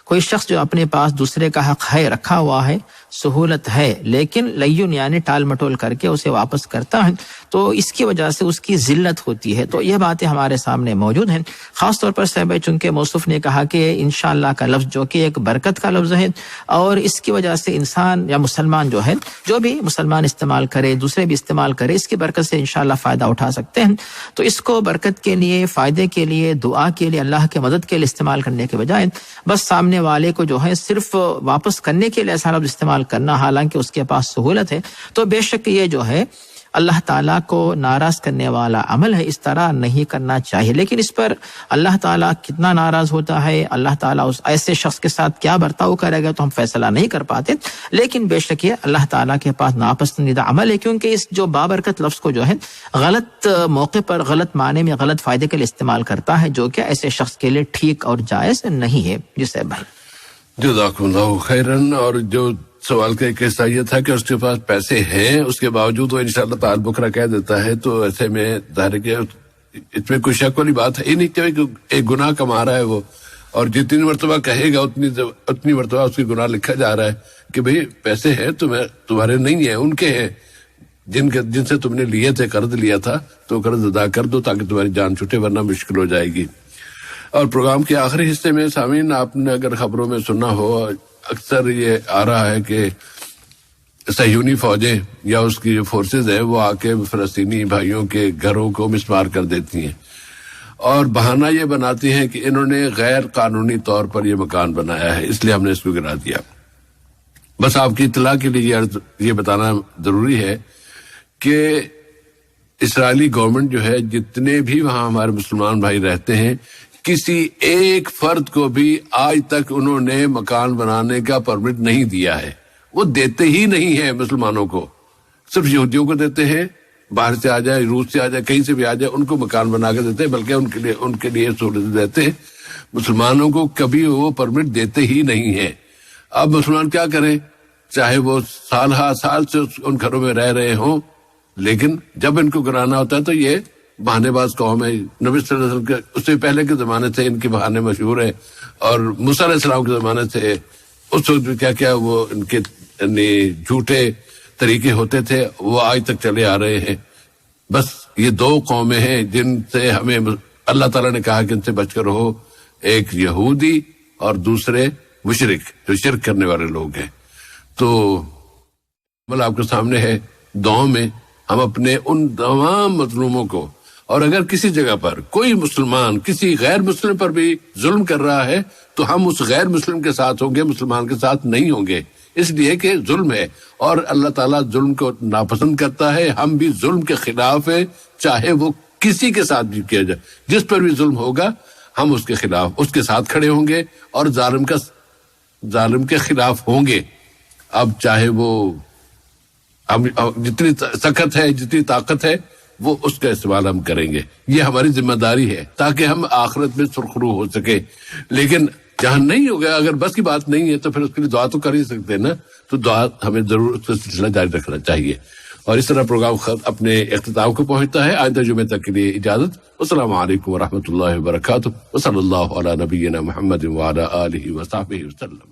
کوئی شخص جو اپنے پاس دوسرے کا حق ہے رکھا ہوا ہے، سہولت ہے، لیکن لیون یعنی ٹال مٹول کر کے اسے واپس کرتا ہے تو اس کی وجہ سے اس کی ذلت ہوتی ہے۔ تو یہ باتیں ہمارے سامنے موجود ہیں، خاص طور پر صاحب چونکہ موصوف نے کہا کہ انشاءاللہ کا لفظ جو کہ ایک برکت کا لفظ ہے، اور اس کی وجہ سے انسان یا مسلمان جو ہے، جو بھی مسلمان استعمال کرے، دوسرے بھی استعمال کرے، اس کی برکت سے انشاءاللہ فائدہ اٹھا سکتے ہیں۔ تو اس کو برکت کے لیے، فائدے کے لیے، دعا کے لیے، اللہ کے مدد کے لیے استعمال کرنے کے بجائے بس سامنے والے کو جو ہے صرف واپس کرنے کے لیے ایسا لفظ استعمال کرنا، حالانکہ اس کے پاس سہولت ہے، تو بے شک یہ جو ہے اللہ تعالیٰ کو ناراض کرنے والا عمل ہے، اس طرح نہیں کرنا چاہیے۔ لیکن اس پر اللہ تعالیٰ کتنا ناراض ہوتا ہے، اللہ تعالیٰ اس ایسے شخص کے ساتھ کیا برتاؤ کرے گا، تو ہم فیصلہ نہیں کر پاتے، لیکن بے شک یہ اللہ تعالیٰ کے پاس ناپسندیدہ عمل ہے، کیونکہ اس جو بابرکت لفظ کو جو ہے غلط موقع پر، غلط معنی میں، غلط فائدے کے لیے استعمال کرتا ہے، جو کہ ایسے شخص کے لیے ٹھیک اور جائز نہیں ہے۔ جی صاحب بھائی، جزاکم اللہ خیرن۔ اور جو سوال کا ایک حصہ یہ تھا کہ اس کے پاس پیسے ہیں، اس کے باوجود وہ انشاءاللہ تعالی بکرا کہہ دیتا ہے، تو ایسے میں ظاہر کہ اس میں کوئی شک والی بات ہے ہی نہیں کہ ایک گناہ کما رہا ہے وہ، اور جتنی مرتبہ کہے گا اتنی مرتبہ اس کی گناہ لکھا جا رہا ہے کہ بھئی پیسے ہیں تمہارے نہیں ہیں، ان کے ہیں، جن سے تم نے لیے تھے، قرض لیا تھا، تو قرض ادا کر دو تاکہ تمہاری جان چھوٹے، ورنہ مشکل ہو جائے گی۔ اور پروگرام کے آخری حصے میں سامعین آپ نے اگر خبروں میں سنا ہو، اکثر یہ آ رہا ہے کہ صہیونی فوجیں یا اس کی جو فورسز ہیں وہ آ کے فلسطینی بھائیوں کے گھروں کو مسمار کر دیتی ہیں، اور بہانہ یہ بناتی ہیں کہ انہوں نے غیر قانونی طور پر یہ مکان بنایا ہے، اس لیے ہم نے اس کو گرا دیا۔ بس آپ کی اطلاع کے لیے یہ بتانا ضروری ہے کہ اسرائیلی گورنمنٹ جو ہے، جتنے بھی وہاں ہمارے مسلمان بھائی رہتے ہیں، کسی ایک فرد کو بھی آج تک انہوں نے مکان بنانے کا پرمٹ نہیں دیا ہے، وہ دیتے ہی نہیں ہیں مسلمانوں کو، صرف یہودیوں کو دیتے ہیں، باہر سے آ جائے، روس سے آ جائے، کہیں سے بھی آ جائے، ان کو مکان بنا کے دیتے ہیں، بلکہ ان کے لیے سہولت دیتے ہیں، مسلمانوں کو کبھی وہ پرمٹ دیتے ہی نہیں ہیں۔ اب مسلمان کیا کریں، چاہے وہ سال ہا سال سے ان گھروں میں رہ رہے ہوں، لیکن جب ان کو گرانا ہوتا ہے تو یہ بہانے باز قوم ہے۔ نبی صلی اللہ علیہ وسلم کے اس سے پہلے کے زمانے سے ان کے بہانے مشہور ہیں، اور موسیٰ علیہ السلام کے زمانے سے اس وقت کیا کیا وہ ان کے جھوٹے طریقے ہوتے تھے، وہ آج تک چلے آ رہے ہیں۔ بس یہ دو قومیں ہیں جن سے ہمیں اللہ تعالیٰ نے کہا کہ ان سے بچ کر رہو، ایک یہودی اور دوسرے مشرک جو شرک کرنے والے لوگ ہیں۔ تو آپ کے سامنے ہے، دعاؤں میں ہم اپنے ان تمام مظلوموں کو، اور اگر کسی جگہ پر کوئی مسلمان کسی غیر مسلم پر بھی ظلم کر رہا ہے تو ہم اس غیر مسلم کے ساتھ ہوں گے، مسلمان کے ساتھ نہیں ہوں گے، اس لیے کہ ظلم ہے، اور اللہ تعالیٰ ظلم کو ناپسند کرتا ہے۔ ہم بھی ظلم کے خلاف ہیں، چاہے وہ کسی کے ساتھ بھی کیا جائے، جس پر بھی ظلم ہوگا ہم اس کے خلاف، اس کے ساتھ کھڑے ہوں گے، اور ظالم کے خلاف ہوں گے۔ اب چاہے وہ جتنی سخت ہے، جتنی طاقت ہے، وہ اس کا استعمال ہم کریں گے، یہ ہماری ذمہ داری ہے، تاکہ ہم آخرت میں سرخرو ہو سکے۔ لیکن جہاں نہیں ہوگا، اگر بس کی بات نہیں ہے تو پھر اس کے لیے دعا تو کر ہی سکتے ہیں نا، تو دعا ہمیں ضرور اس کا سلسلہ جاری رکھنا چاہیے۔ اور اس طرح پروگرام اپنے اختتام کو پہنچتا ہے۔ آئندہ جمعے تک کے لیے اجازت۔ السلام علیکم ورحمۃ اللہ وبرکاتہ، وصلی اللہ علی نبینا محمد وعلی آلہ وصحبہ وسلم۔